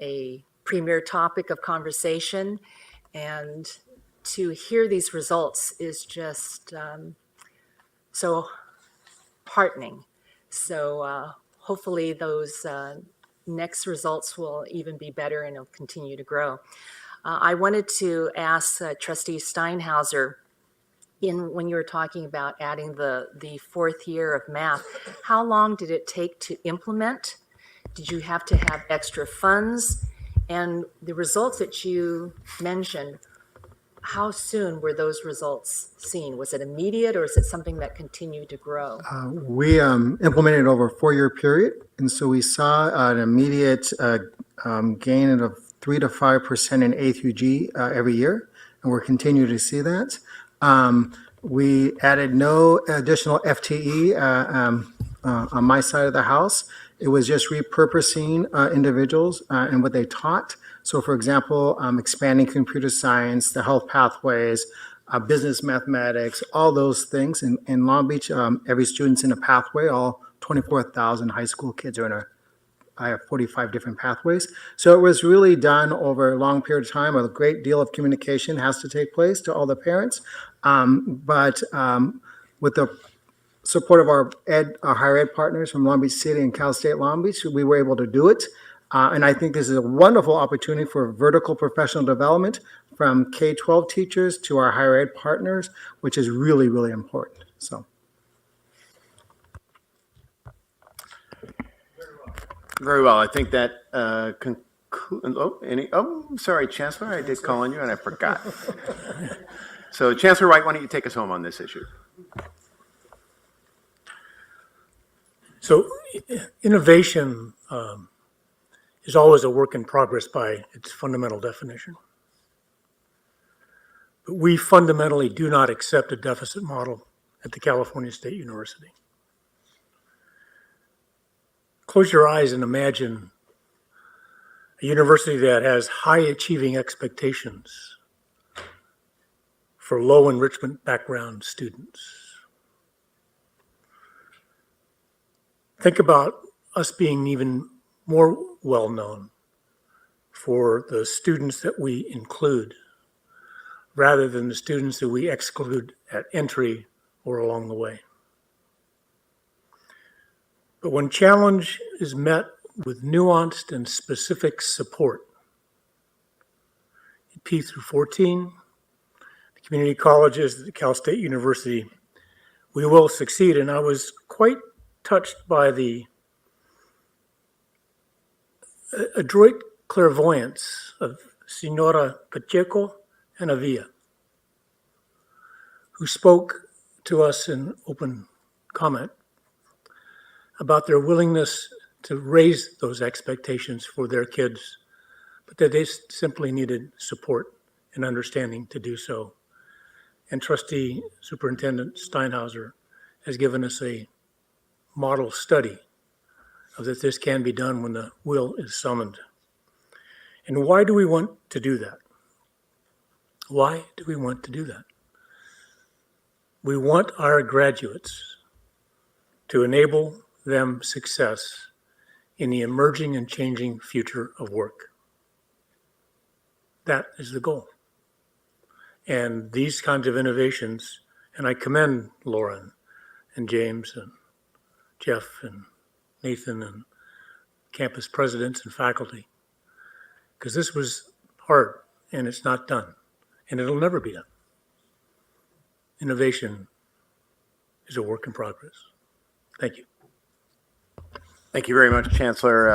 a premier topic of conversation, and to hear these results is just so heartening. So hopefully those next results will even be better and it'll continue to grow. I wanted to ask Trustee Steinhauser, when you were talking about adding the fourth year of math, how long did it take to implement? Did you have to have extra funds? And the results that you mentioned, how soon were those results seen? Was it immediate, or is it something that continued to grow? We implemented over a 4-year period, and so we saw an immediate gain of 3 to 5% in A through G every year, and we're continuing to see that. We added no additional FTE on my side of the house. It was just repurposing individuals and what they taught. So, for example, expanding computer science, the health pathways, business mathematics, all those things. In Long Beach, every student's in a pathway, all 24,000 high school kids are in I have 45 different pathways. So it was really done over a long period of time. A great deal of communication has to take place to all the parents. But with the support of our higher ed partners from Long Beach City and Cal State Long Beach, we were able to do it. And I think this is a wonderful opportunity for vertical professional development from K-12 teachers to our higher ed partners, which is really, really important. So. Very well. I think that sorry, Chancellor, I did call on you and I forgot. So Chancellor White, why don't you take us home on this issue? So innovation is always a work in progress by its fundamental definition. But we fundamentally do not accept a deficit model at the California State University. Close your eyes and imagine a university that has high achieving expectations for low enrichment background students. Think about us being even more well known for the students that we include rather than the students that we exclude at entry or along the way. But when challenge is met with nuanced and specific support, at P through 14, the community colleges at Cal State University, we will succeed. And I was quite touched by the adroit clairvoyance of Senora Pacheco and Avila, who spoke to us in open comment about their willingness to raise those expectations for their kids, but that they simply needed support and understanding to do so. And Trustee Superintendent Steinhauser has given us a model study of that this can be done when the will is summoned. And why do we want to do that? Why do we want to do that? We want our graduates to enable them success in the emerging and changing future of work. That is the goal. And these kinds of innovations, and I commend Lauren and James and Jeff and Nathan and campus presidents and faculty, because this was hard and it's not done and it'll never be done. Innovation is a work in progress. Thank you. Thank you very much, Chancellor,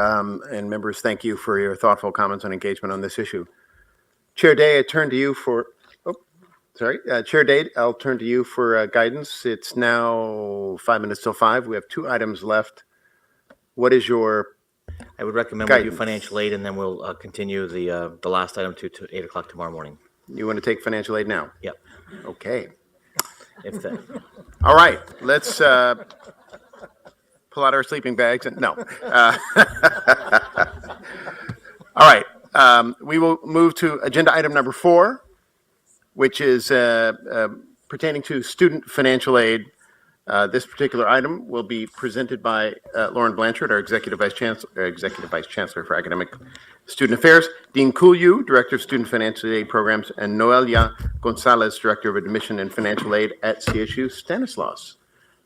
and members. Thank you for your thoughtful comments on engagement on this issue. Chair Day, I turn to you for, Chair Day, I'll turn to you for guidance. It's now 5 minutes till 5. We have 2 items left. What is your I would recommend we do financial aid and then we'll continue the last item to 8 o'clock tomorrow morning. You want to take financial aid now? Yep. Okay. If that. All right, let's pull out our sleeping bags and no. All right, we will move to agenda item number 4, which is pertaining to student financial aid. This particular item will be presented by Lauren Blanchard, our Executive Vice Chancellor for Academic Student Affairs, Dean Kulyu, Director of Student Financial Aid Programs, and Noelia Gonzalez, Director of Admission and Financial Aid at CSU Stanislaus.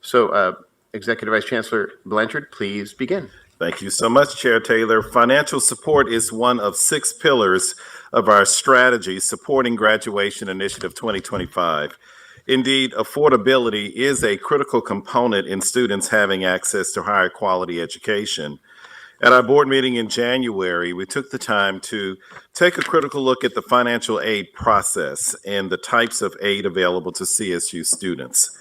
So, Executive Vice Chancellor Blanchard, please begin. Thank you so much, Chair Taylor. Financial support is one of 6 pillars of our strategy supporting Graduation Initiative 2025. Indeed, affordability is a critical component in students having access to higher quality education. At our board meeting in January, we took the time to take a critical look at the financial aid process and the types of aid available to CSU students.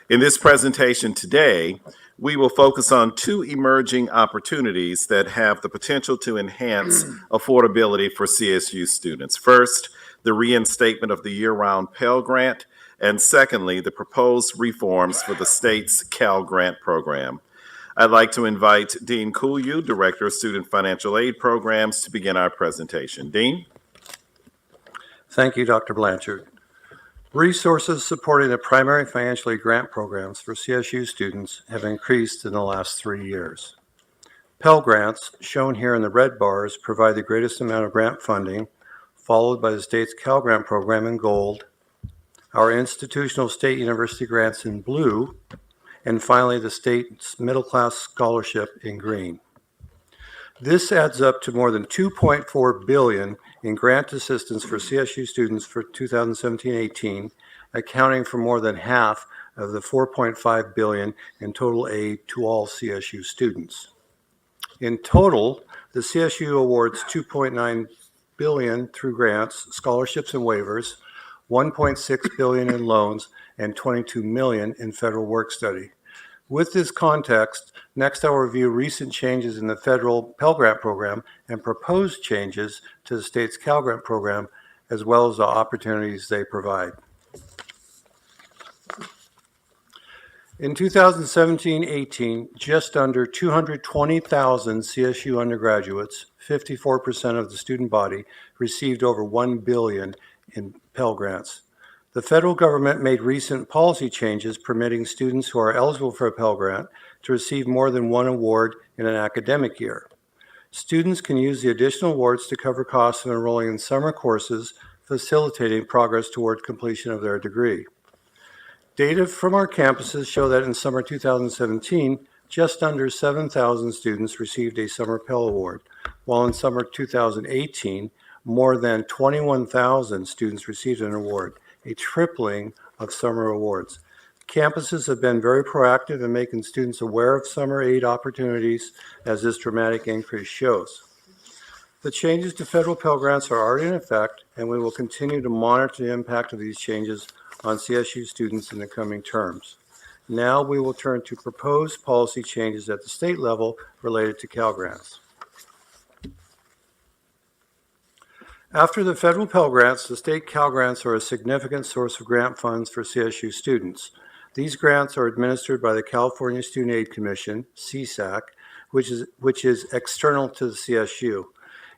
In this presentation today, we will focus on 2 emerging opportunities that have the potential to enhance affordability for CSU students. First, the reinstatement of the year-round Pell Grant, and secondly, the proposed reforms for the state's Cal Grant program. I'd like to invite Dean Kulyu, Director of Student Financial Aid Programs, to begin our presentation. Dean? Thank you, Dr. Blanchard. Resources supporting the primary financial aid grant programs for CSU students have increased in the last 3 years. Pell Grants, shown here in the red bars, provide the greatest amount of grant funding, followed by the state's Cal Grant program in gold, our institutional state university grants in blue, and finally the state's middle class scholarship in green. This adds up to more than $2.4 billion in grant assistance for CSU students for 2017-18, accounting for more than half of the $4.5 billion in total aid to all CSU students. In total, the CSU awards $2.9 billion through grants, scholarships, and waivers, $1.6 billion in loans, and $22 million in federal work study. With this context, next I'll review recent changes in the federal Pell Grant program and proposed changes to the state's Cal Grant program, as well as the opportunities they provide. In 2017-18, just under 220,000 CSU undergraduates, 54% of the student body, received over $1 billion in Pell Grants. The federal government made recent policy changes permitting students who are eligible for a Pell Grant to receive more than one award in an academic year. Students can use the additional awards to cover costs of enrolling in summer courses, facilitating progress toward completion of their degree. Data from our campuses show that in summer 2017, just under 7,000 students received a summer Pell Award, while in summer 2018, more than 21,000 students received an award, a tripling of summer awards. Campuses have been very proactive in making students aware of summer aid opportunities, as this dramatic increase shows. The changes to federal Pell Grants are already in effect, and we will continue to monitor the impact of these changes on CSU students in the coming terms. Now we will turn to proposed policy changes at the state level related to Cal Grants. After the federal Pell Grants, the state Cal Grants are a significant source of grant funds for CSU students. These grants are administered by the California Student Aid Commission, CSAC, which is external to the CSU.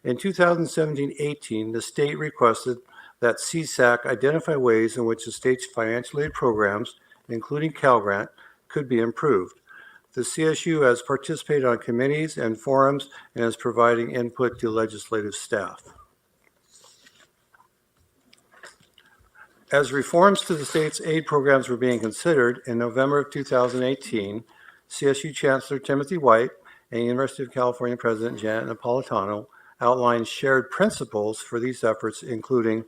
In 2017-18, the state requested that CSAC identify ways in which the state's financial aid programs, including Cal Grant, could be improved. The CSU has participated on committees and forums and is providing input to legislative staff. As reforms to the state's aid programs were being considered, in November of 2018, CSU Chancellor Timothy White and University of California President Janet Napolitano outlined shared principles for these efforts, including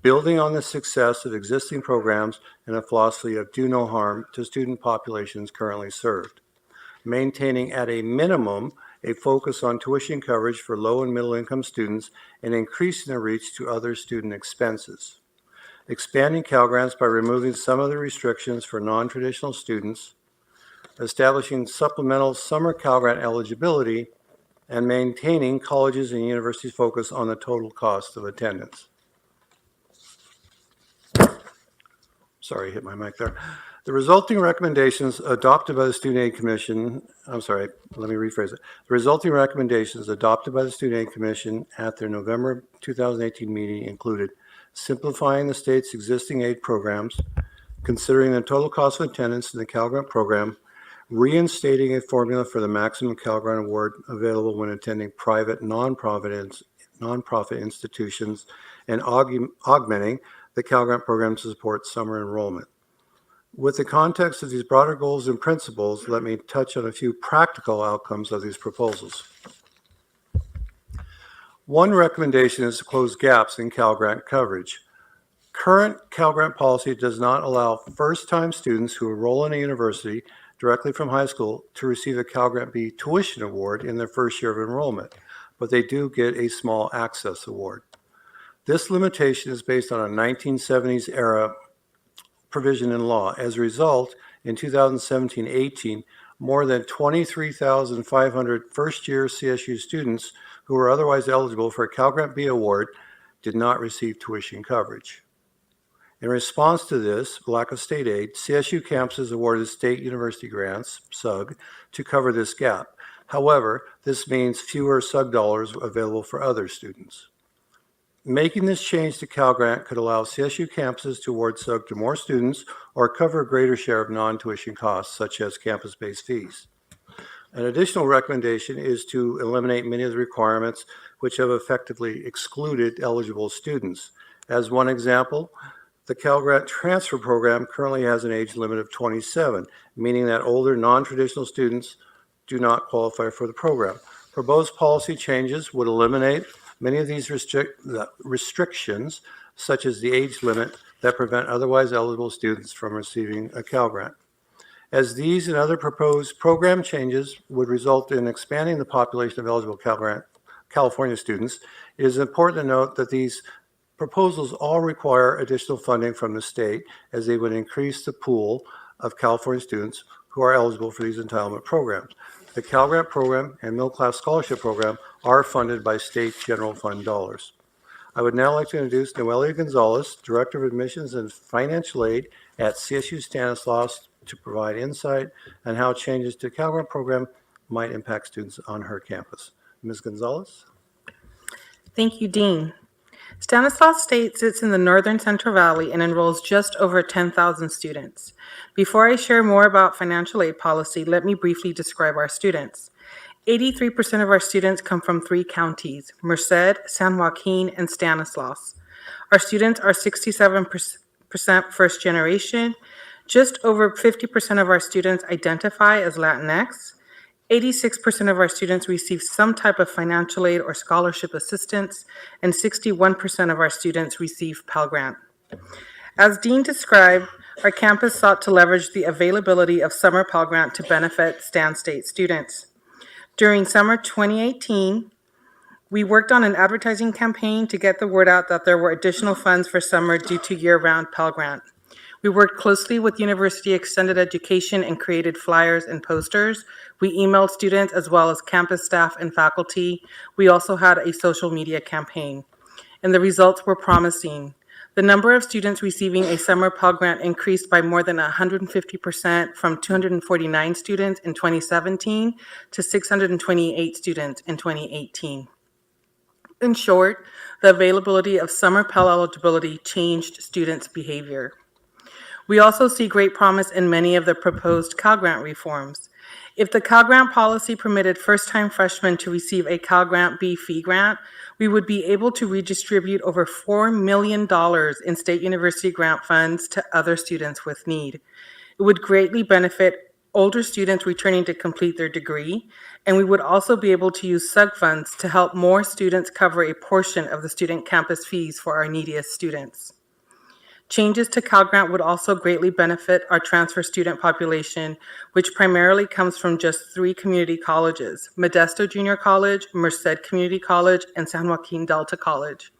building on the success of existing programs and a philosophy of do no harm to student populations currently served, maintaining at a minimum a focus on tuition coverage for low and middle income students and increasing the reach to other student expenses, expanding Cal Grants by removing some of the restrictions for non-traditional students, establishing supplemental summer Cal Grant eligibility, and maintaining colleges and universities' focus on the total cost of attendance. Sorry, hit my mic there. The resulting recommendations adopted by the Student Aid Commission, let me rephrase it. The resulting recommendations adopted by the Student Aid Commission at their November 2018 meeting included simplifying the state's existing aid programs, considering the total cost of attendance in the Cal Grant program, reinstating a formula for the maximum Cal Grant award available when attending private nonprofit institutions, and augmenting the Cal Grant program to support summer enrollment. With the context of these broader goals and principles, let me touch on a few practical outcomes of these proposals. One recommendation is to close gaps in Cal Grant coverage. Current Cal Grant policy does not allow first-time students who enroll in a university directly from high school to receive a Cal Grant B tuition award in their first year of enrollment, but they do get a small access award. This limitation is based on a 1970s era provision in law. As a result, in 2017-18, more than 23,500 first-year CSU students who were otherwise eligible for a Cal Grant B award did not receive tuition coverage. In response to this lack of state aid, CSU campuses awarded state university grants, SUG, to cover this gap. However, this means fewer SUG dollars available for other students. Making this change to Cal Grant could allow CSU campuses to award SUG to more students or cover a greater share of non-tuition costs, such as campus-based fees. An additional recommendation is to eliminate many of the requirements which have effectively excluded eligible students. As one example, the Cal Grant transfer program currently has an age limit of 27, meaning that older non-traditional students do not qualify for the program. Proposed policy changes would eliminate many of these restrictions, such as the age limit that prevent otherwise eligible students from receiving a Cal Grant. As these and other proposed program changes would result in expanding the population of eligible Cal Grant California students, it is important to note that these proposals all require additional funding from the state, as they would increase the pool of California students who are eligible for these entitlement programs. The Cal Grant program and Middle Class Scholarship Program are funded by state general fund dollars. I would now like to introduce Noelia Gonzalez, Director of Admissions and Financial Aid at CSU Stanislaus, to provide insight on how changes to the Cal Grant program might impact students on her campus. Ms. Gonzalez? Thank you, Dean. Stanislaus State sits in the northern Central Valley and enrolls just over 10,000 students. Before I share more about financial aid policy, let me briefly describe our students. 83% of our students come from 3 counties, Merced, San Joaquin, and Stanislaus. Our students are 67% first generation. Just over 50% of our students identify as Latinx. 86% of our students receive some type of financial aid or scholarship assistance, and 61% of our students receive Pell Grant. As Dean described, our campus sought to leverage the availability of summer Pell Grant to benefit Stan State students. During summer 2018, we worked on an advertising campaign to get the word out that there were additional funds for summer due to year-round Pell Grant. We worked closely with University Extended Education and created flyers and posters. We emailed students as well as campus staff and faculty. We also had a social media campaign, and the results were promising. The number of students receiving a summer Pell Grant increased by more than 150% from 249 students in 2017 to 628 students in 2018. In short, the availability of summer Pell eligibility changed students' behavior. We also see great promise in many of the proposed Cal Grant reforms. If the Cal Grant policy permitted first-time freshmen to receive a Cal Grant B fee grant, we would be able to redistribute over $4 million in state university grant funds to other students with need. It would greatly benefit older students returning to complete their degree, and we would also be able to use SUG funds to help more students cover a portion of the student campus fees for our neediest students. Changes to Cal Grant would also greatly benefit our transfer student population, which primarily comes from just 3 community colleges, Modesto Junior College, Merced Community College, and San Joaquin Delta College.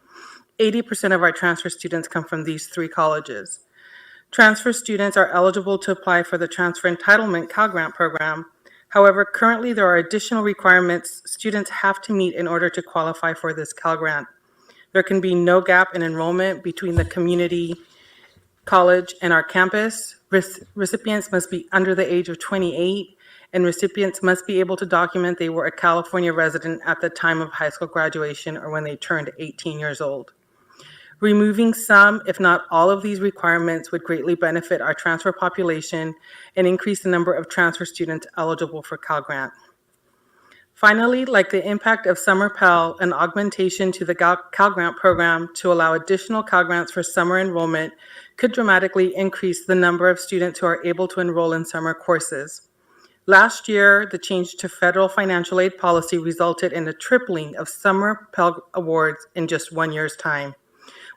80% of our transfer students come from these 3 colleges. Transfer students are eligible to apply for the Transfer Entitlement Cal Grant program. However, currently there are additional requirements students have to meet in order to qualify for this Cal Grant. There can be no gap in enrollment between the community college and our campus. Recipients must be under the age of 28, and recipients must be able to document they were a California resident at the time of high school graduation or when they turned 18 years old. Removing some, if not all of these requirements would greatly benefit our transfer population and increase the number of transfer students eligible for Cal Grant. Finally, like the impact of summer Pell, an augmentation to the Cal Grant program to allow additional Cal Grants for summer enrollment could dramatically increase the number of students who are able to enroll in summer courses. Last year, the change to federal financial aid policy resulted in a tripling of summer Pell awards in just 1 year's time.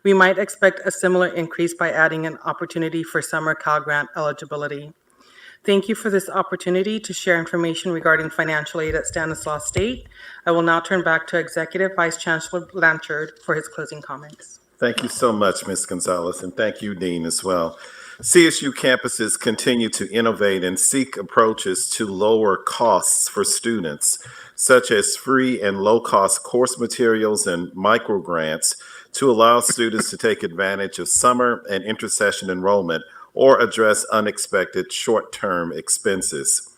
We might expect a similar increase by adding an opportunity for summer Cal Grant eligibility. Thank you for this opportunity to share information regarding financial aid at Stanislaus State. I will now turn back to Executive Vice Chancellor Blanchard for his closing comments. Thank you so much, Ms. Gonzalez, and thank you, Dean, as well. CSU campuses continue to innovate and seek approaches to lower costs for students, such as free and low-cost course materials and microgrants to allow students to take advantage of summer and intersession enrollment or address unexpected short-term expenses.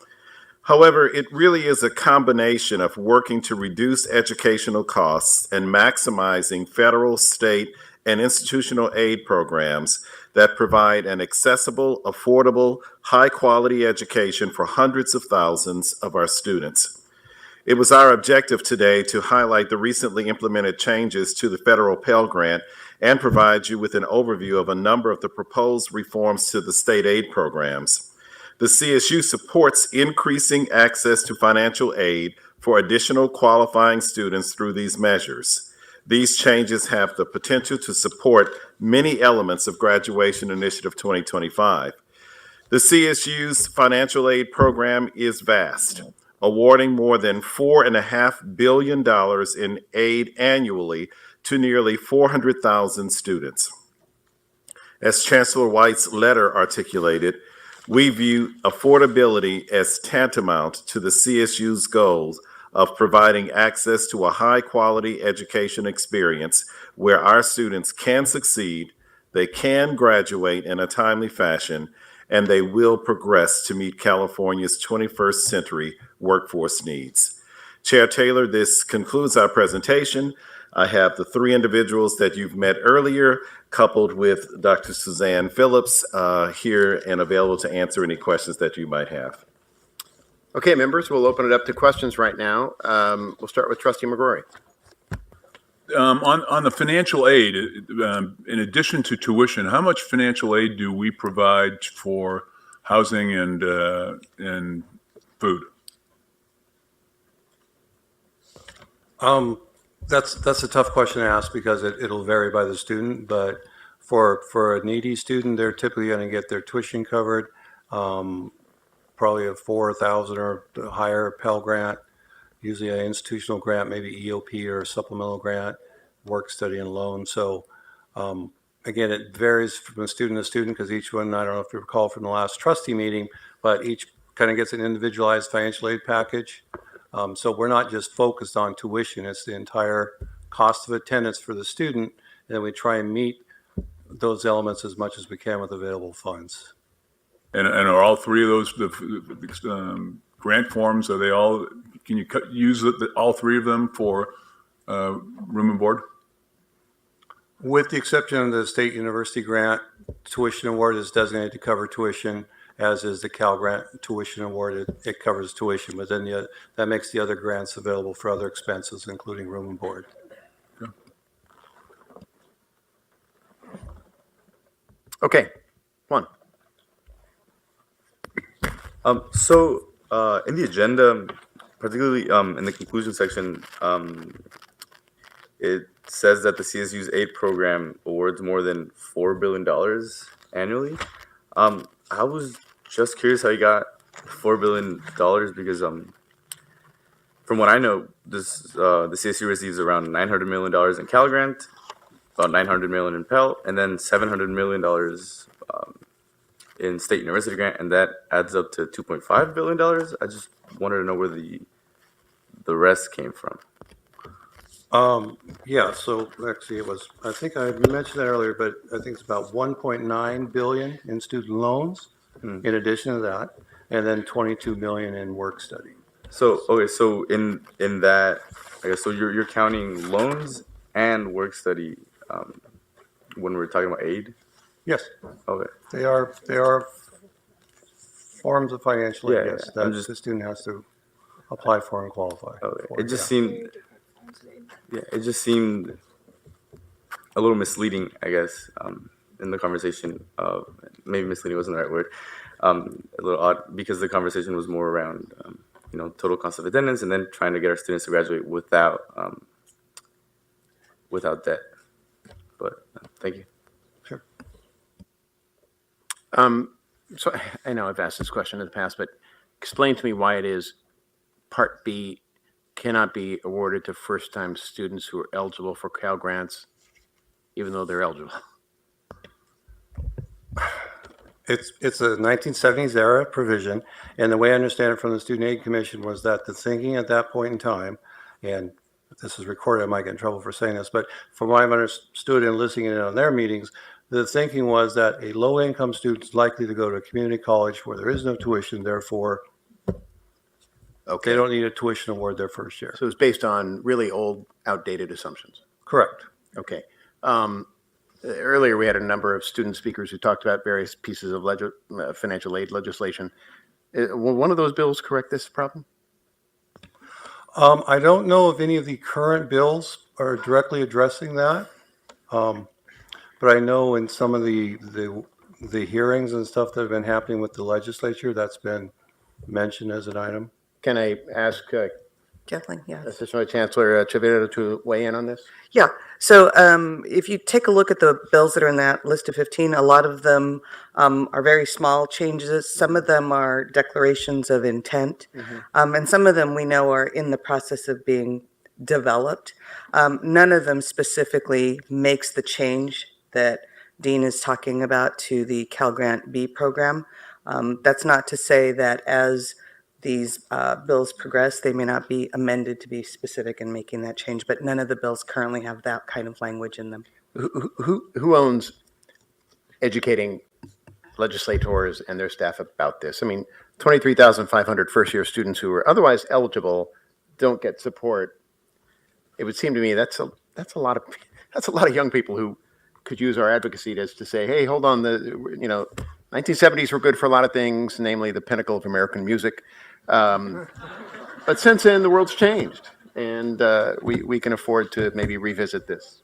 However, it really is a combination of working to reduce educational costs and maximizing federal, state, and institutional aid programs that provide an accessible, affordable, high-quality education for hundreds of thousands of our students. It was our objective today to highlight the recently implemented changes to the federal Pell Grant and provide you with an overview of a number of the proposed reforms to the state aid programs. The CSU supports increasing access to financial aid for additional qualifying students through these measures. These changes have the potential to support many elements of Graduation Initiative 2025. The CSU's financial aid program is vast, awarding more than $4.5 billion in aid annually to nearly 400,000 students. As Chancellor White's letter articulated, we view affordability as tantamount to the CSU's goals of providing access to a high-quality education experience where our students can succeed, they can graduate in a timely fashion, and they will progress to meet California's 21st century workforce needs. Chair Taylor, this concludes our presentation. I have the three individuals that you've met earlier, coupled with Dr. Suzanne Phillips here and available to answer any questions that you might have. Okay, members, we'll open it up to questions right now. We'll start with Trustee McGrory. On the financial aid, in addition to tuition, how much financial aid do we provide for housing and food? That's a tough question to ask because it'll vary by the student, but for a needy student, they're typically going to get their tuition covered, probably a $4,000 or higher Pell Grant, usually an institutional grant, maybe EOP or a supplemental grant, work study and loan. So again, it varies from student to student because each one, I don't know if you recall from the last trustee meeting, but each kind of gets an individualized financial aid package. So we're not just focused on tuition, it's the entire cost of attendance for the student, and then we try and meet those elements as much as we can with available funds. And are all three of those the grant forms, are they all, can you use all three of them for room and board? With the exception of the state university grant, tuition award is designated to cover tuition, as is the Cal Grant tuition award. It covers tuition, but then that makes the other grants available for other expenses, including room and board. Okay, one. So in the agenda, particularly in the conclusion section, it says that the CSU's aid program awards more than $4 billion annually. I was just curious how you got $4 billion because from what I know, the CSU receives around $900 million in Cal Grant, about $900 million in Pell, and then $700 million in State University Grant, and that adds up to $2.5 billion. I just wanted to know where the rest came from. Yeah, so actually it was, I think I mentioned that earlier, but I think it's about 1.9 billion in student loans in addition to that, and then 22 million in work study. So, okay, so in that, I guess, so you're counting loans and work study when we're talking about aid? Yes. Okay. They are forms of financial aid, yes, yeah. that the student has to apply for and qualify. Okay. for, It just seemed a little misleading, I guess, in the conversation. Maybe misleading wasn't the right word. A little odd because the conversation was more around, total cost of attendance and then trying to get our students to graduate without debt. But thank you. Sure. So I know I've asked this question in the past, but explain to me why it is Part B cannot be awarded to first-time students who are eligible for Cal Grants, even though they're eligible. It's a 1970s era provision, and the way I understand it from the Student Aid Commission was that the thinking at that point in time, and if this is recorded, I might get in trouble for saying this, but from what I've understood in listening in on their meetings, the thinking was that a low-income student is likely to go to a community college where there is no tuition, therefore Okay. They don't need a tuition award their first year. So it's based on really old, outdated assumptions. Correct. Okay. Earlier, we had a number of student speakers who talked about various pieces of financial aid legislation. Will one of those bills correct this problem? I don't know if any of the current bills are directly addressing that. But I know in some of the hearings and stuff that have been happening with the legislature, that's been mentioned as an item. Can I ask Kathleen, yes. Assistant Chancellor Chavira to weigh in on this? Yeah, so if you take a look at the bills that are in that list of 15, a lot of them are very small changes. Some of them are declarations of intent, and some of them we know are in the process of being developed. None of them specifically makes the change that Dean is talking about to the Cal Grant B program. That's not to say that as these bills progress, they may not be amended to be specific in making that change, but none of the bills currently have that kind of language in them. Who owns educating legislators and their staff about this? I mean, 23,500 first-year students who are otherwise eligible don't get support. It would seem to me that's a lot of young people who could use our advocacy to say, hey, hold on, 1970s were good for a lot of things, namely the pinnacle of American music. But since then, the world's changed, and we can afford to maybe revisit this.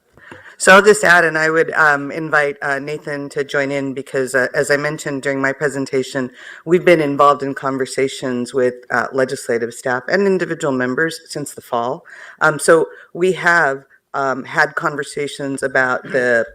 So I'll just add, and I would invite Nathan to join in because, as I mentioned during my presentation, we've been involved in conversations with legislative staff and individual members since the fall. So we have had conversations about the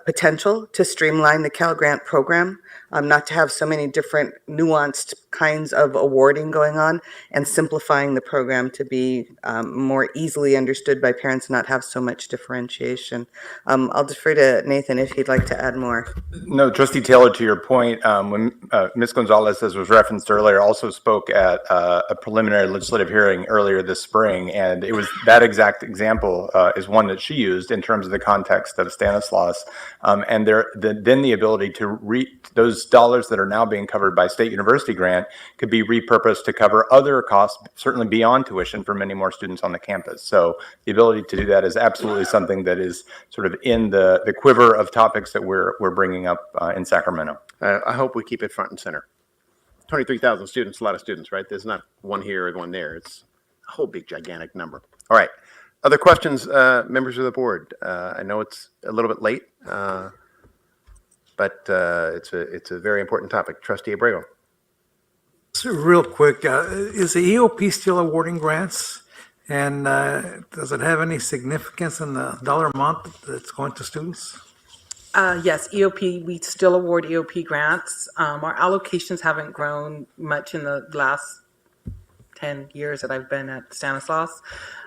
potential to streamline the Cal Grant program, not to have so many different nuanced kinds of awarding going on, and simplifying the program to be more easily understood by parents and not have so much differentiation. I'll defer to Nathan if he'd like to add more. No, Trustee Taylor, to your point, when Ms. Gonzalez, as was referenced earlier, also spoke at a preliminary legislative hearing earlier this spring, and it was that exact example is one that she used in terms of the context of Stanislaus, and then the ability to those dollars that are now being covered by state university grant could be repurposed to cover other costs, certainly beyond tuition for many more students on the campus. So the ability to do that is absolutely something that is sort of in the quiver of topics that we're bringing up in Sacramento. I hope we keep it front and center. 23,000 students, a lot of students, right? There's not one here or one there. It's a whole big, gigantic number. All right. Other questions, members of the board? I know it's a little bit late, but it's a very important topic. Trustee Abrego. So real quick, is the EOP still awarding grants? And does it have any significance in the dollar amount that's going to students? Yes, EOP, we still award EOP grants. Our allocations haven't grown much in the last 10 years that I've been at Stanislaus,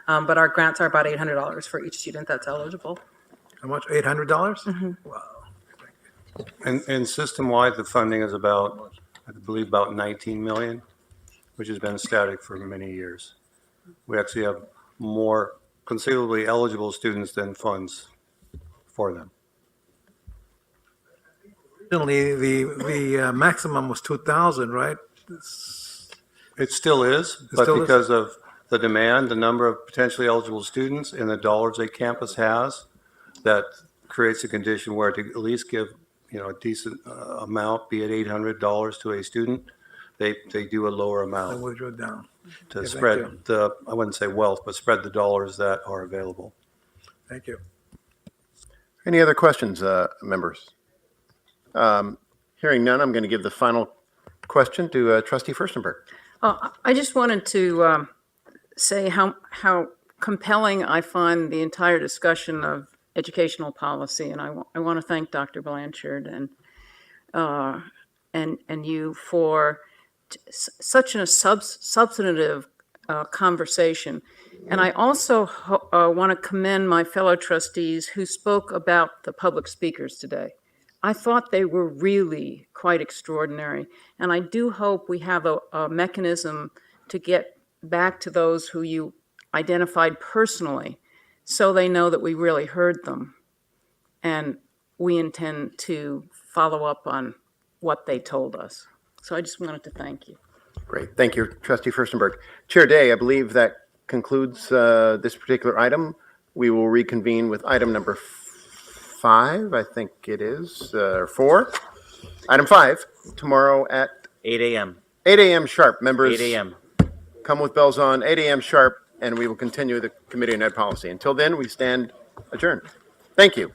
but our grants are about $800 for each student that's eligible. How much, $800? Mm-hmm. Wow. And system-wide, the funding is about, I believe, about 19 million, which has been static for many years. We actually have more conceivably eligible students than funds for them. Originally, the maximum was 2,000, right? It still is, but because of the demand, the number of potentially eligible students, and the dollars a campus has, that creates a condition where to at least give a decent amount, be it $800 to a student, they do a lower amount. And we'll draw down. To Okay, spread thank you. the, I wouldn't say wealth, but spread the dollars that are available. Thank you. Any other questions, members? Hearing none, I'm going to give the final question to Trustee Furstenberg. I just wanted to say how compelling I find the entire discussion of educational policy, and I want to thank Dr. Blanchard and you for such a substantive conversation. And I also want to commend my fellow trustees who spoke about the public speakers today. I thought they were really quite extraordinary, and I do hope we have a mechanism to get back to those who you identified personally, so they know that we really heard them, and we intend to follow up on what they told us. So I just wanted to thank you. Great. Thank you, Trustee Furstenberg. Chair Day, I believe that concludes this particular item. We will reconvene with item number 5, I think it is, or 4. Item 5, tomorrow at 8 a.m. 8 a.m. sharp. Members, 8 a.m. come with bells on, 8 a.m. sharp, and we will continue the Committee on Ed Policy. Until then, we stand adjourned. Thank you.